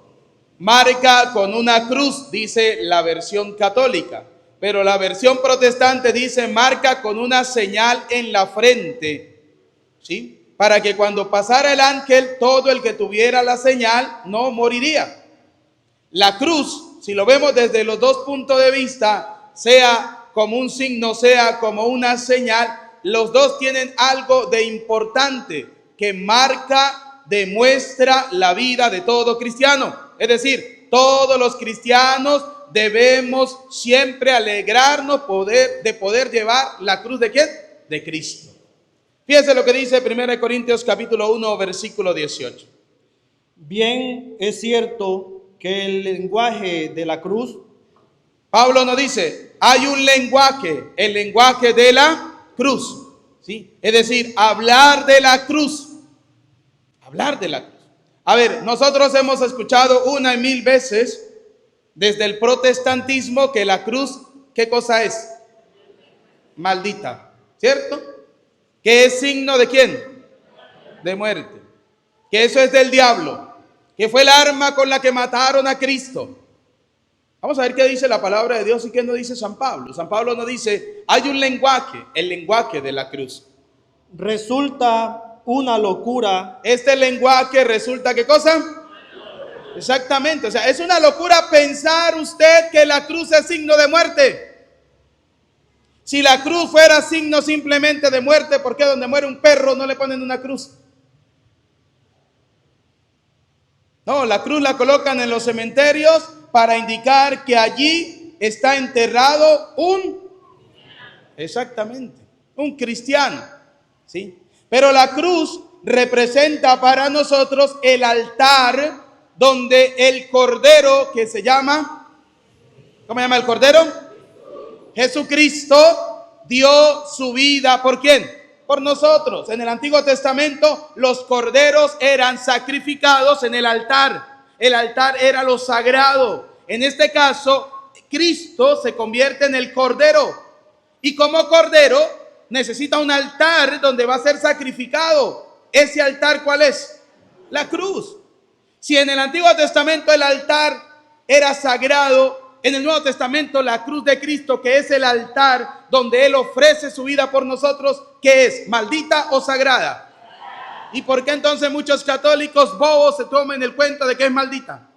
Marca con una cruz, dice la versión católica, pero la versión protestante dice marca con una señal en la frente, ¿sí? Para que cuando pasara el ángel, todo el que tuviera la señal no moriría. La cruz, si lo vemos desde los dos puntos de vista, sea como un signo, sea como una señal, los dos tienen algo de importante que marca, demuestra la vida de todo cristiano. Es decir, todos los cristianos debemos siempre alegrarnos de poder llevar la cruz ¿de quién? De Cristo. Fíjense lo que dice 1 Corintios capítulo 1, versículo 18. Bien es cierto que el lenguaje de la cruz, Pablo nos dice, hay un lenguaje, el lenguaje de la cruz, ¿sí? Es decir, hablar de la cruz, hablar de la cruz. A ver, nosotros hemos escuchado 1,000 veces desde el protestantismo que la cruz, ¿qué cosa es? Maldita, ¿cierto? ¿Que es signo de quién? De muerte. Que eso es del diablo, que fue el arma con la que mataron a Cristo. Vamos a ver qué dice la palabra de Dios y qué nos dice San Pablo. San Pablo nos dice, hay un lenguaje, el lenguaje de la cruz. resulta una locura. Este lenguaje resulta, ¿qué cosa? Exactamente, o sea, es una locura pensar usted que la cruz es signo de muerte. Si la cruz fuera signo simplemente de muerte, ¿por qué donde muere un perro no le ponen una cruz? No, la cruz la colocan en los cementerios para indicar que allí está enterrado exactamente, un cristiano, ¿sí? Pero la cruz representa para nosotros el altar donde el cordero que se llama, ¿cómo se llama el cordero? Jesucristo dio su vida, ¿por quién? Por nosotros. En el Antiguo Testamento los corderos eran sacrificados en el altar. El altar era lo sagrado. En este caso, Cristo se convierte en el cordero. Y como cordero necesita un altar donde va a ser sacrificado. ¿Ese altar cuál es? La cruz. Si en el Antiguo Testamento el altar era sagrado, en el Nuevo Testamento la cruz de Cristo, que es el altar donde Él ofrece su vida por nosotros, ¿qué es? ¿Maldita o sagrada? ¿Y por qué entonces muchos católicos bobos se toman el cuento de que es maldita?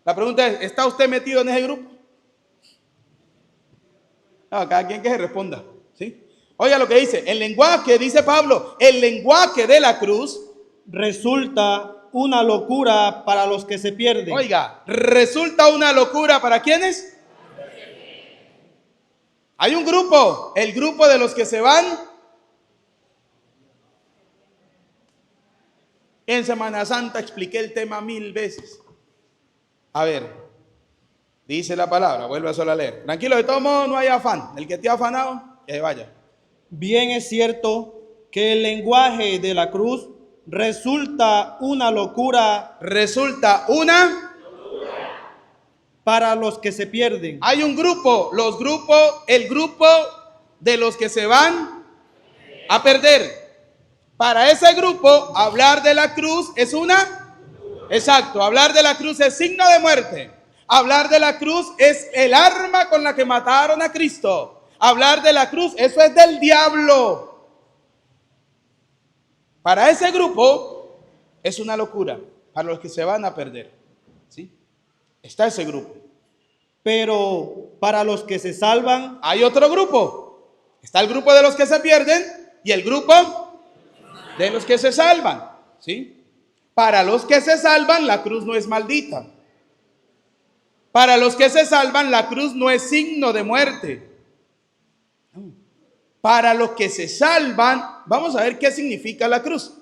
La pregunta es, ¿está usted metido en ese grupo? No, cada quien que se responda, ¿sí? Oiga lo que dice, el lenguaje, dice Pablo, el lenguaje de la cruz resulta una locura para los que se pierden. Oiga, resulta una locura para ¿quiénes? Hay un grupo, el grupo de los que se van. En Semana Santa expliqué el tema 1000 veces. A ver, dice la palabra, vuelve a sola leer. Tranquilo, de todo modo no hay afán. El que esté afanado, que se vaya. Bien es cierto que el lenguaje de la cruz resulta una locura. Resulta una para los que se pierden. Hay un grupo, el grupo de los que se van a perder. Para ese grupo, hablar de la cruz es exacto, hablar de la cruz es signo de muerte. Hablar de la cruz es el arma con la que mataron a Cristo. Hablar de la cruz, eso es del diablo. Para ese grupo es una locura, para los que se van a perder, ¿sí? Está ese grupo. Pero para los que se salvan, hay otro grupo. Está el grupo de los que se pierden y el grupo de los que se salvan, ¿sí? Para los que se salvan, la cruz no es maldita. Para los que se salvan, la cruz no es signo de muerte. Para los que se salvan, vamos a ver qué significa la cruz.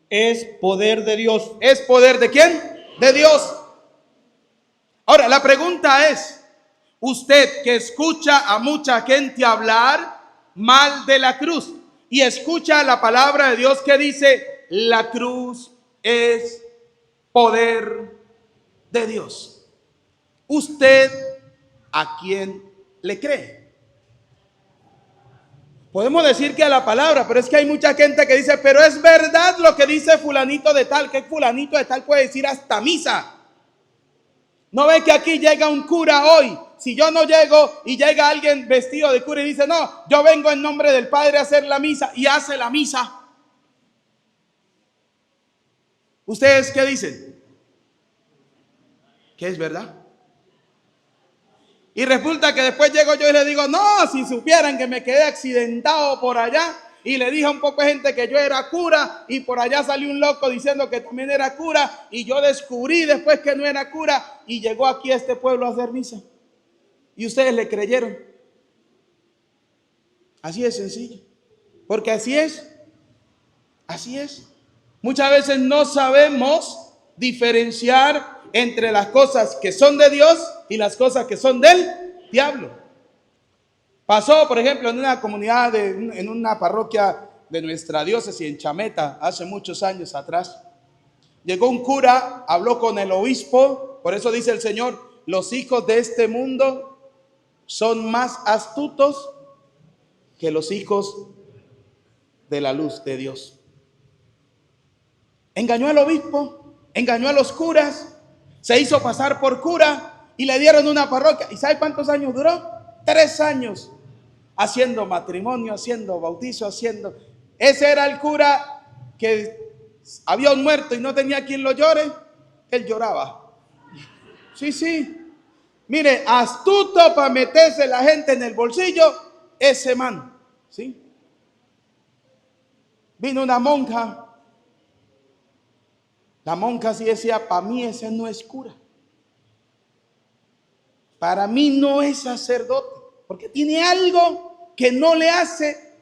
Es poder de Dios. ¿Es poder de quién? De Dios. Ahora, la pregunta es, usted que escucha a mucha gente hablar mal de la cruz y escucha la palabra de Dios que dice, la cruz es poder de Dios. ¿Usted a quién le cree? Podemos decir que a la palabra, pero es que hay mucha gente que dice, pero es verdad lo que dice fulanito de tal, que fulanito de tal puede decir hasta misa. ¿No ve que aquí llega un cura hoy? Si yo no llego y llega alguien vestido de cura y dice, no, yo vengo en nombre del Padre a hacer la misa, y hace la misa. ¿Ustedes qué dicen? ¿Qué es verdad? Y resulta que después llego yo y le digo, no, si supieran que me quedé accidentado por allá, y le dije a un poco de gente que yo era cura, y por allá salió un loco diciendo que también era cura, y yo descubrí después que no era cura, y llegó aquí a este pueblo a hacer misa. Y ustedes le creyeron. Así es sencillo. Porque así es. Así es. Muchas veces no sabemos diferenciar entre las cosas que son de Dios y las cosas que son del diablo. Pasó, por ejemplo, en una comunidad, en una parroquia de nuestra diócesis en Chameta, hace muchos años atrás. Llegó un cura, habló con el obispo, por eso dice el Señor, los hijos de este mundo son más astutos que los hijos de la luz de Dios. Engañó al obispo, engañó a los curas, se hizo pasar por cura y le dieron una parroquia. ¿Y sabe cuántos años duró? 3 años haciendo matrimonio, haciendo bautizo, haciendo... Ese era el cura que había un muerto y no tenía quien lo llore, él lloraba. Sí. Mire, astuto para meterse la gente en el bolsillo, ese man, ¿sí? Vino una monja. La monja sí decía, para mí ese no es cura. Para mí no es sacerdote, porque tiene algo que no le hace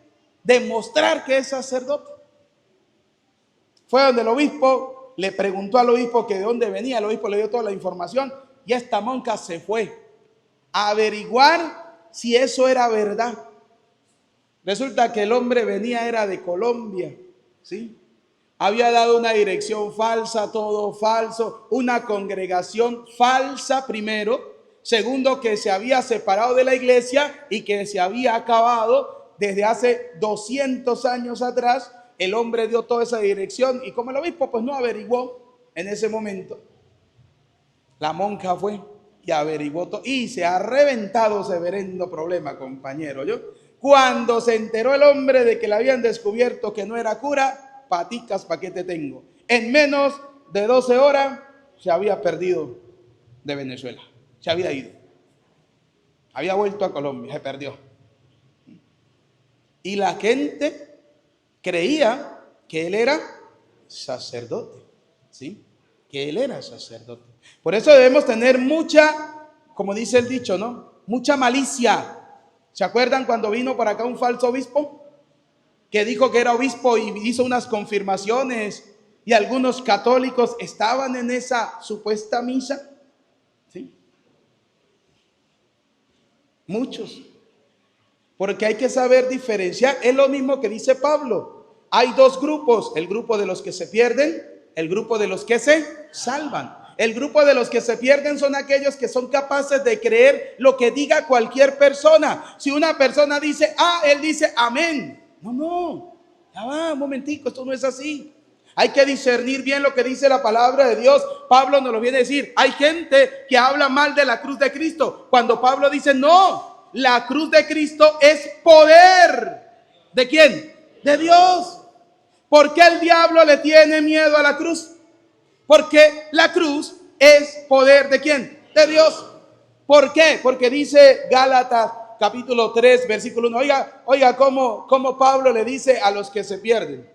demostrar que es sacerdote. Fue donde el obispo, le preguntó al obispo que de dónde venía, el obispo le dio toda la información y esta monja se fue a averiguar si eso era verdad. Resulta que el hombre era de Colombia, ¿sí? Había dado una dirección falsa, todo falso, una congregación falsa primero, segundo que se había separado de la iglesia y que se había acabado desde hace 200 años atrás. El hombre dio toda esa dirección y como el obispo pues no averiguó en ese momento, la monja fue y averiguó todo y se ha reventado ese reverendo problema, compañero. Cuando se enteró el hombre de que le habían descubierto que no era cura, paticas, ¿pa' qué te tengo? En menos de 12 horas se había perdido de Venezuela, se había ido, había vuelto a Colombia, se perdió. Y la gente creía que él era sacerdote, ¿sí? Que él era sacerdote. Por eso debemos tener mucha, como dice el dicho, ¿no? Mucha malicia. ¿Se acuerdan cuando vino para acá un falso obispo? Que dijo que era obispo y hizo unas confirmaciones y algunos católicos estaban en esa supuesta misa. ¿Sí? Muchos. Porque hay que saber diferenciar. Es lo mismo que dice Pablo. Hay 2 grupos. El grupo de los que se pierden, el grupo de los que se salvan. El grupo de los que se pierden son aquellos que son capaces de creer lo que diga cualquier persona. Si una persona dice él dice amén. No, ya va, un momentico, esto no es así. Hay que discernir bien lo que dice la palabra de Dios. Pablo nos lo viene a decir. Hay gente que habla mal de la cruz de Cristo, cuando Pablo dice no, la cruz de Cristo es poder. ¿De quién? De Dios. ¿Por qué el diablo le tiene miedo a la cruz? Porque la cruz es poder ¿de quién? De Dios. ¿Por qué? Porque dice Gálatas capítulo 3 versículo 1. Oiga cómo Pablo le dice a los que se pierden.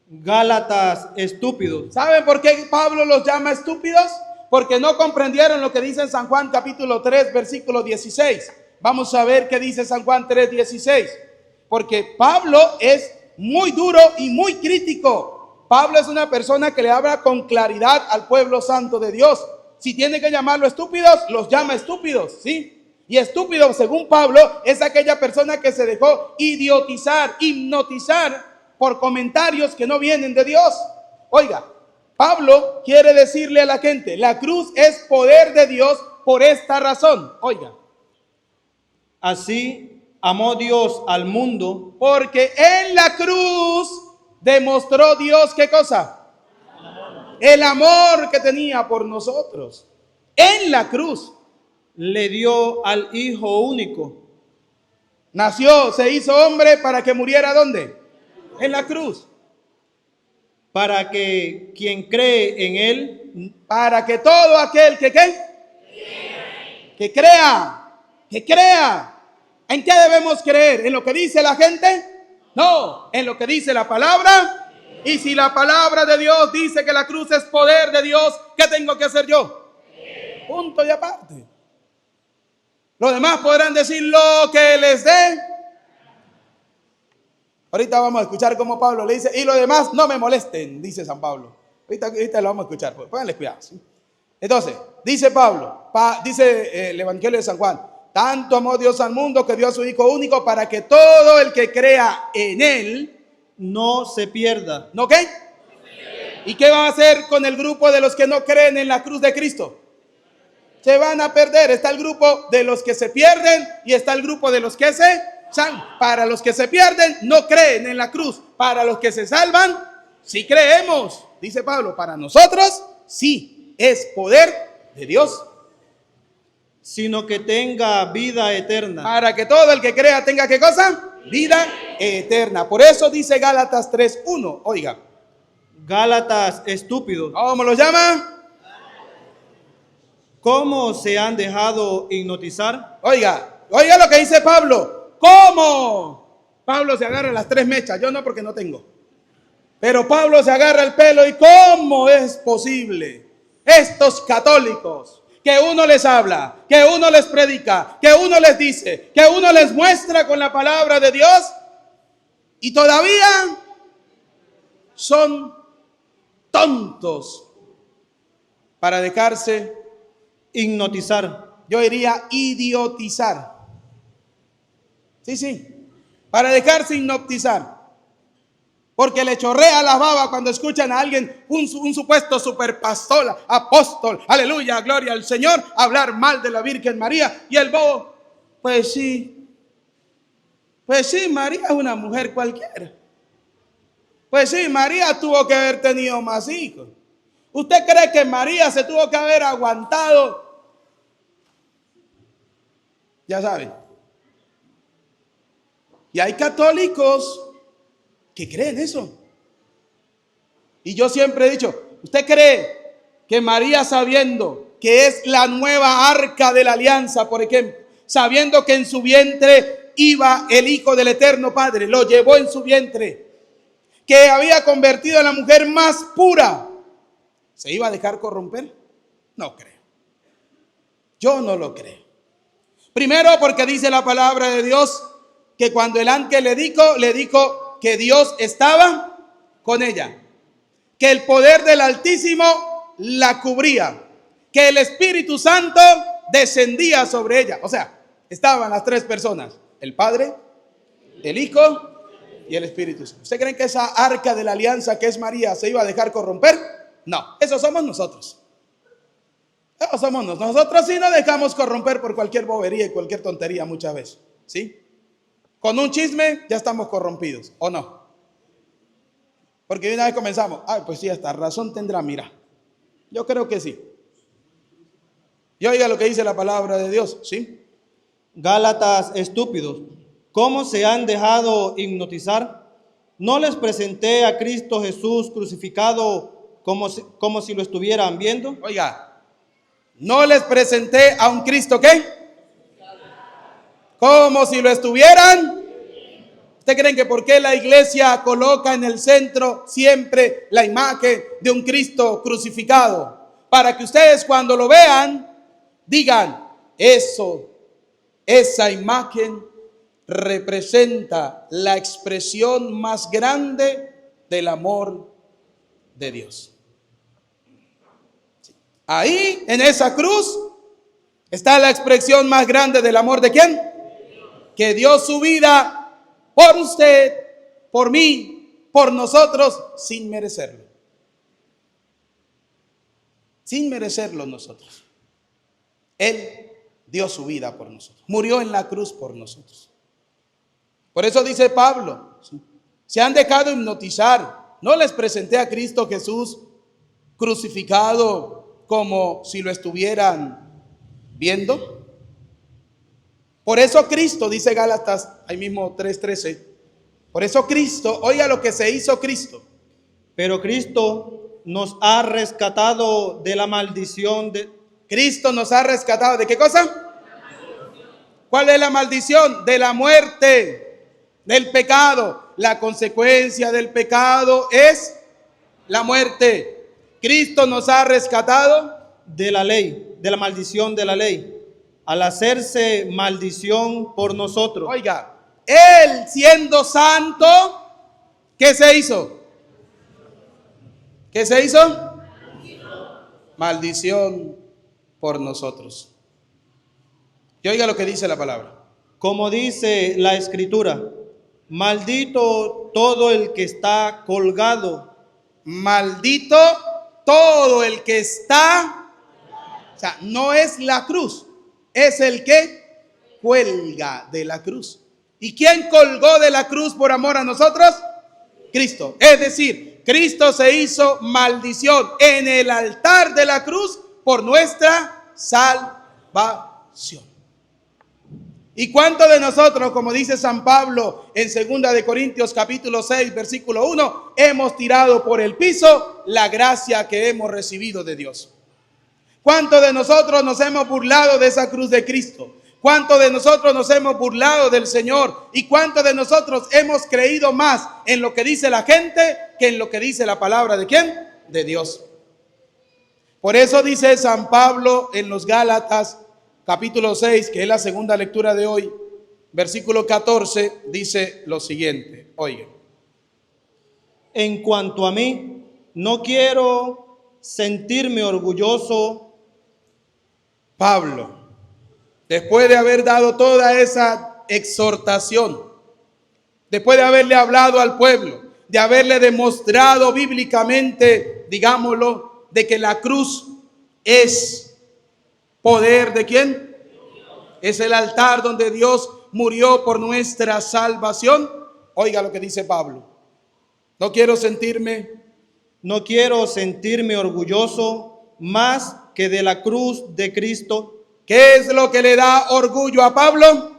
Gálatas estúpidos. ¿Saben por qué Pablo los llama estúpidos? Porque no comprendieron lo que dice en San Juan capítulo 3 versículo 16. Vamos a ver qué dice San Juan 3, 16. Porque Pablo es muy duro y muy crítico. Pablo es una persona que le habla con claridad al pueblo santo de Dios. Si tiene que llamarlo estúpidos, los llama estúpidos, ¿sí? Y estúpido, según Pablo, es aquella persona que se dejó idiotizar, hipnotizar por comentarios que no vienen de Dios. Oiga, Pablo quiere decirle a la gente, la cruz es poder de Dios por esta razón. Oiga. Así amó Dios al mundo, porque en la cruz demostró Dios, ¿qué cosa? El amor que tenía por nosotros. En la cruz. le dio al Hijo único, Nació, se hizo hombre para que muriera ¿dónde? En la cruz. para que quien cree en Él Para que todo aquel que ¿qué? Que crea. ¿En qué debemos creer? ¿En lo que dice la gente? No, en lo que dice la palabra. Y si la palabra de Dios dice que la cruz es poder de Dios, ¿qué tengo que hacer yo? Punto y aparte. Los demás podrán decir lo que les dé. Ahorita vamos a escuchar cómo Pablo le dice, y los demás no me molesten, dice San Pablo. Ahorita lo vamos a escuchar, pónganle cuidado. ¿Sí? Entonces, dice Pablo, dice el Evangelio de San Juan, tanto amó Dios al mundo que dio a su Hijo único para que todo el que crea en Él, no se pierda, ¿no qué? ¿Y qué va a hacer con el grupo de los que no creen en la cruz de Cristo? Se van a perder. Está el grupo de los que se pierden y está el grupo de los que se salvan. Para los que se pierden, no creen en la cruz. Para los que se salvan, sí creemos. Dice Pablo, para nosotros, sí, es poder de Dios. sino que tenga vida eterna. Para que todo el que crea tenga, ¿qué cosa? Vida eterna. Por eso dice Gálatas 3:1. Oiga. Gálatas estúpidos, ¿Cómo lo llama? ¿cómo se han dejado hipnotizar? Oiga lo que dice Pablo. ¿Cómo? Pablo se agarra las tres mechas. Yo no, porque no tengo. Pero Pablo se agarra el pelo. ¿Y cómo es posible? Estos católicos, que uno les habla, que uno les predica, que uno les dice, que uno les muestra con la palabra de Dios, y todavía son tontos para dejarse, Hipnotizar. yo diría, idiotizar. Sí, para dejarse hipnotizar. Porque le chorrea la baba cuando escuchan a alguien, un supuesto superpastor, apóstol, aleluya, gloria al Señor, hablar mal de la Virgen María. Y el bobo, pues sí, María es una mujer cualquiera. Pues sí, María tuvo que haber tenido más hijos. ¿Usted cree que María se tuvo que haber aguantado? Ya saben. Y hay católicos que creen eso. Y yo siempre he dicho, ¿usted cree que María, sabiendo que es la nueva arca de la alianza, por ejemplo, sabiendo que en su vientre iba el Hijo del Eterno Padre, lo llevó en su vientre, que había convertido a la mujer más pura, se iba a dejar corromper? No creo. Yo no lo creo. Primero, porque dice la palabra de Dios que cuando el ángel le dijo que Dios estaba con ella, que el poder del Altísimo la cubría, que el Espíritu Santo descendía sobre ella. O sea, estaban las tres personas, el Padre, el Hijo y el Espíritu Santo. ¿Usted cree que esa arca de la alianza que es María se iba a dejar corromper? No, eso somos nosotros. Eso somos nosotros. Nosotros sí nos dejamos corromper por cualquier bobería y cualquier tontería muchas veces, ¿sí? Con un chisme ya estamos corrompidos, ¿o no? Porque de una vez comenzamos, ay, pues sí, hasta razón tendrá, mira. Yo creo que sí. Y oiga lo que dice la palabra de Dios, ¿sí? Gálatas estúpidos, ¿cómo se han dejado hipnotizar? ¿No les presenté a Cristo Jesús crucificado como si lo estuvieran viendo? Oiga, ¿no les presenté a un Cristo qué? Como si lo estuvieran. ¿Usted creen que por qué la iglesia coloca en el centro siempre la imagen de un Cristo crucificado? Para que ustedes cuando lo vean digan, esa imagen representa la expresión más grande del amor de Dios. Ahí, en esa cruz, está la expresión más grande del amor de ¿quién? Que dio su vida por usted, por mí, por nosotros, sin merecerlo. Sin merecerlo nosotros. Él dio su vida por nosotros. Murió en la cruz por nosotros. Por eso dice Pablo, se han dejado hipnotizar. No les presenté a Cristo Jesús crucificado como si lo estuvieran viendo. Por eso Cristo, dice Gálatas, ahí mismo 3:13, por eso Cristo, oiga lo que se hizo Cristo. Pero Cristo nos ha rescatado de la maldición de... Cristo nos ha rescatado, ¿de qué cosa? ¿Cuál es la maldición? De la muerte, del pecado. La consecuencia del pecado es la muerte. Cristo nos ha rescatado de la ley, de la maldición de la ley, al hacerse maldición por nosotros. Oiga, Él siendo santo, ¿qué se hizo? ¿Qué se hizo? Maldición por nosotros. Y oiga lo que dice la palabra. Como dice la Escritura, maldito todo el que está colgado. Maldito todo el que está, o sea, no es la cruz, es el que cuelga de la cruz. ¿Y quién colgó de la cruz por amor a nosotros? Cristo. Es decir, Cristo se hizo maldición en el altar de la cruz por nuestra salvación. ¿Y cuántos de nosotros, como dice San Pablo en 2 de Corintios capítulo 6, versículo 1, hemos tirado por el piso la gracia que hemos recibido de Dios? ¿Cuántos de nosotros nos hemos burlado de esa cruz de Cristo? ¿Cuántos de nosotros nos hemos burlado del Señor? ¿Y cuántos de nosotros hemos creído más en lo que dice la gente que en lo que dice la palabra de quién? De Dios. Por eso dice San Pablo en los Gálatas capítulo 6, que es la segunda lectura de hoy, versículo 14, dice lo siguiente. Oigan. En cuanto a mí, no quiero sentirme orgulloso. Pablo, después de haber dado toda esa exhortación, después de haberle hablado al pueblo, de haberle demostrado bíblicamente, digámoslo, de que la cruz es poder ¿de quién? Es el altar donde Dios murió por nuestra salvación. Oiga lo que dice Pablo. No quiero sentirme orgulloso más que de la cruz de Cristo. ¿Qué es lo que le da orgullo a Pablo?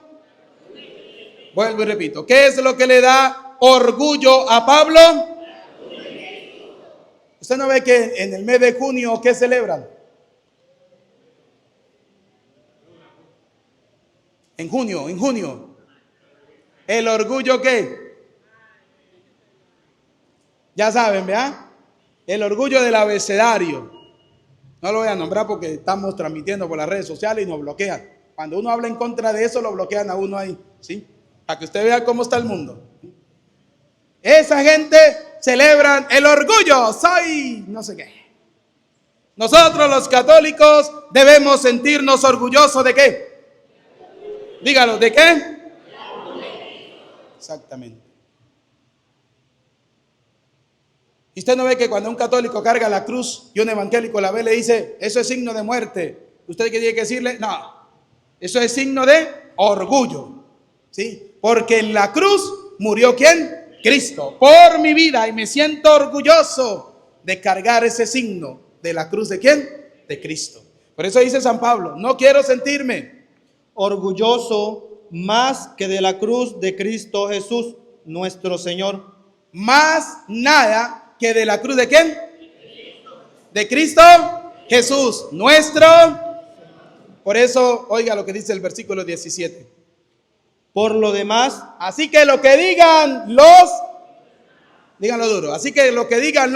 Vuelvo y repito. ¿Qué es lo que le da orgullo a Pablo? ¿Usted no ve que en el mes de junio qué celebran? En junio. ¿El orgullo qué? Ya saben, ¿verdad? El orgullo del abecedario. No lo voy a nombrar porque estamos transmitiendo por las redes sociales y nos bloquean. Cuando uno habla en contra de eso, lo bloquean a uno ahí, ¿sí? Para que usted vea cómo está el mundo. Esa gente celebran el orgullo. Soy no sé qué. Nosotros los católicos debemos sentirnos orgullosos ¿de qué? Dígalo, ¿de qué? Exactamente. Y usted no ve que cuando un católico carga la cruz y un evangélico la ve, le dice, eso es signo de muerte. ¿Usted qué tiene que decirle? No, eso es signo de orgullo. ¿Sí? Porque en la cruz murió ¿quién? Cristo. Por mi vida. Y me siento orgulloso de cargar ese signo de la cruz. ¿De quién? De Cristo. Por eso dice San Pablo, no quiero sentirme orgulloso más que de la cruz de Cristo Jesús, nuestro Señor. Más nada que de la cruz de ¿quién? De Cristo Jesús, nuestro. Por eso, oiga lo que dice el versículo 17. Por lo demás, así que lo que digan díganlo duro, así que lo que digan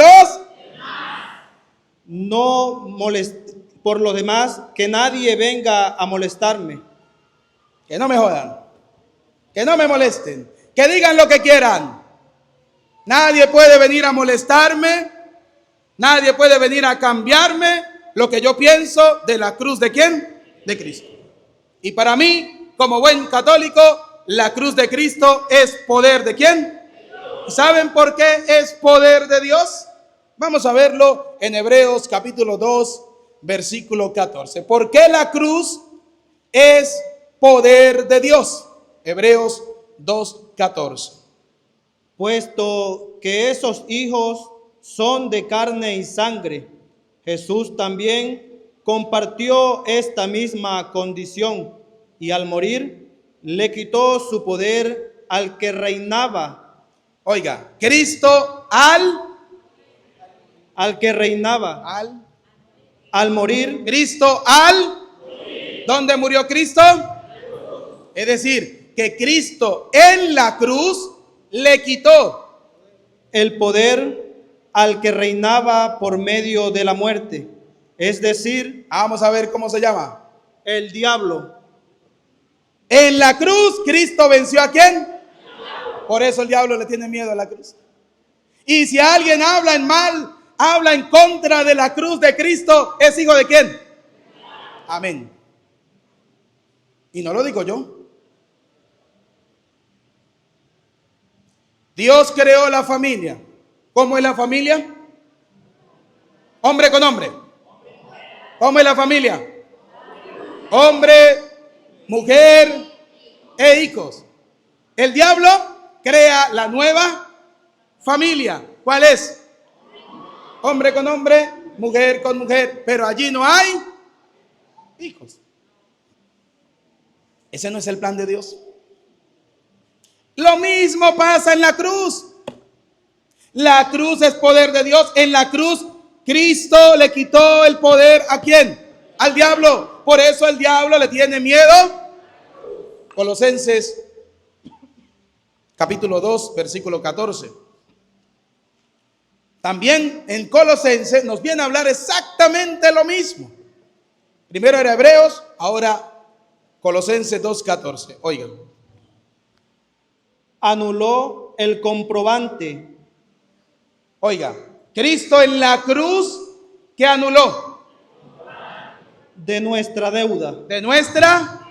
por lo demás, que nadie venga a molestarme. Que no me jodan, que no me molesten, que digan lo que quieran. Nadie puede venir a molestarme, nadie puede venir a cambiarme lo que yo pienso de la cruz de ¿quién? De Cristo. Y para mí, como buen católico, la cruz de Cristo es poder ¿de quién? ¿Y saben por qué es poder de Dios? Vamos a verlo en Hebreos capítulo 2, versículo 14. ¿Por qué la cruz es poder de Dios? Hebreos 2:14. Puesto que esos hijos son de carne y sangre, Jesús también compartió esta misma condición y al morir le quitó su poder al que reinaba. Oiga, Cristo Al que reinaba. Al morir. Cristo ¿dónde murió Cristo? Es decir, que Cristo en la cruz le quitó el poder al que reinaba por medio de la muerte, es decir, vamos a ver cómo se llama, el diablo. En la cruz Cristo venció ¿a quién? Por eso el diablo le tiene miedo a la cruz. Y si alguien habla en contra de la cruz de Cristo, ¿es hijo de quién? Amén. Y no lo digo yo. Dios creó la familia. ¿Cómo es la familia? Hombre con hombre. ¿Cómo es la familia? Hombre, mujer e hijos. El diablo crea la nueva familia. ¿Cuál es? Hombre con hombre, mujer con mujer. Pero allí no hay hijos. Ese no es el plan de Dios. Lo mismo pasa en la cruz. La cruz es poder de Dios. En la cruz Cristo le quitó el poder ¿a quién? Al diablo. Por eso el diablo le tiene miedo. Colosenses capítulo 2 versículo 14. También en Colosenses nos viene a hablar exactamente lo mismo. Primero era Hebreos, ahora Colosenses 2:14. Oigan. Anuló el comprobante. Oiga, Cristo en la cruz, ¿qué anuló? De nuestra deuda. De nuestra.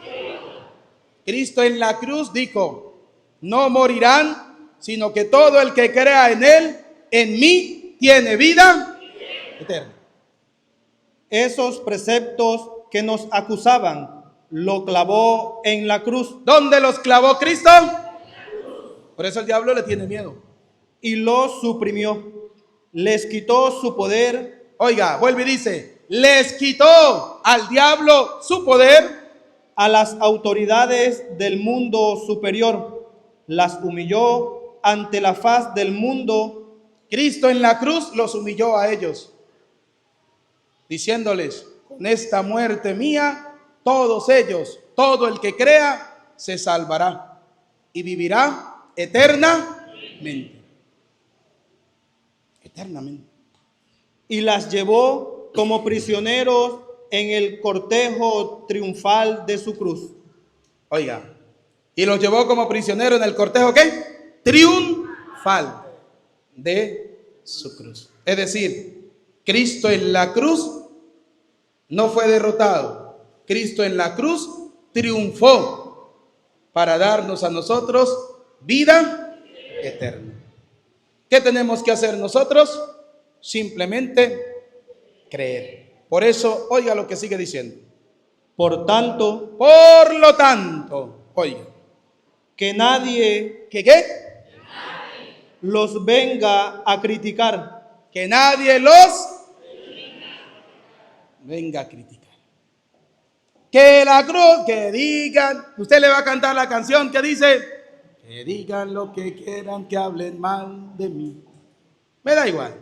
Cristo en la cruz dijo, no morirán, sino que todo el que crea en él, en mí, tiene vida eterna. Esos preceptos que nos acusaban, lo clavó en la cruz. ¿Dónde los clavó Cristo? Por eso el diablo le tiene miedo. Y los suprimió. Les quitó su poder. Oiga, vuelve y dice, les quitó al diablo su poder. A las autoridades del mundo superior. Las humilló ante la faz del mundo. Cristo en la cruz los humilló a ellos, diciéndoles, con esta muerte mía, todos ellos, todo el que crea, se salvará y vivirá eternamente. Eternamente. Y las llevó como prisioneros en el cortejo triunfal de su cruz. Oiga, y los llevó como prisioneros en el cortejo ¿qué? Triunfal de su cruz. Es decir, Cristo en la cruz no fue derrotado. Cristo en la cruz triunfó para darnos a nosotros vida eterna. ¿Qué tenemos que hacer nosotros? Simplemente creer. Por eso, oiga lo que sigue diciendo. Por lo tanto, oiga. Que nadie los venga a criticar. Que nadie los venga a criticar. Que la cruz, que digan, usted le va a cantar la canción que dice, que digan lo que quieran, que hablen mal de mí. Me da igual.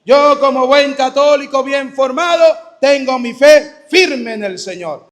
Yo como buen católico bien formado, tengo mi fe firme en el Señor.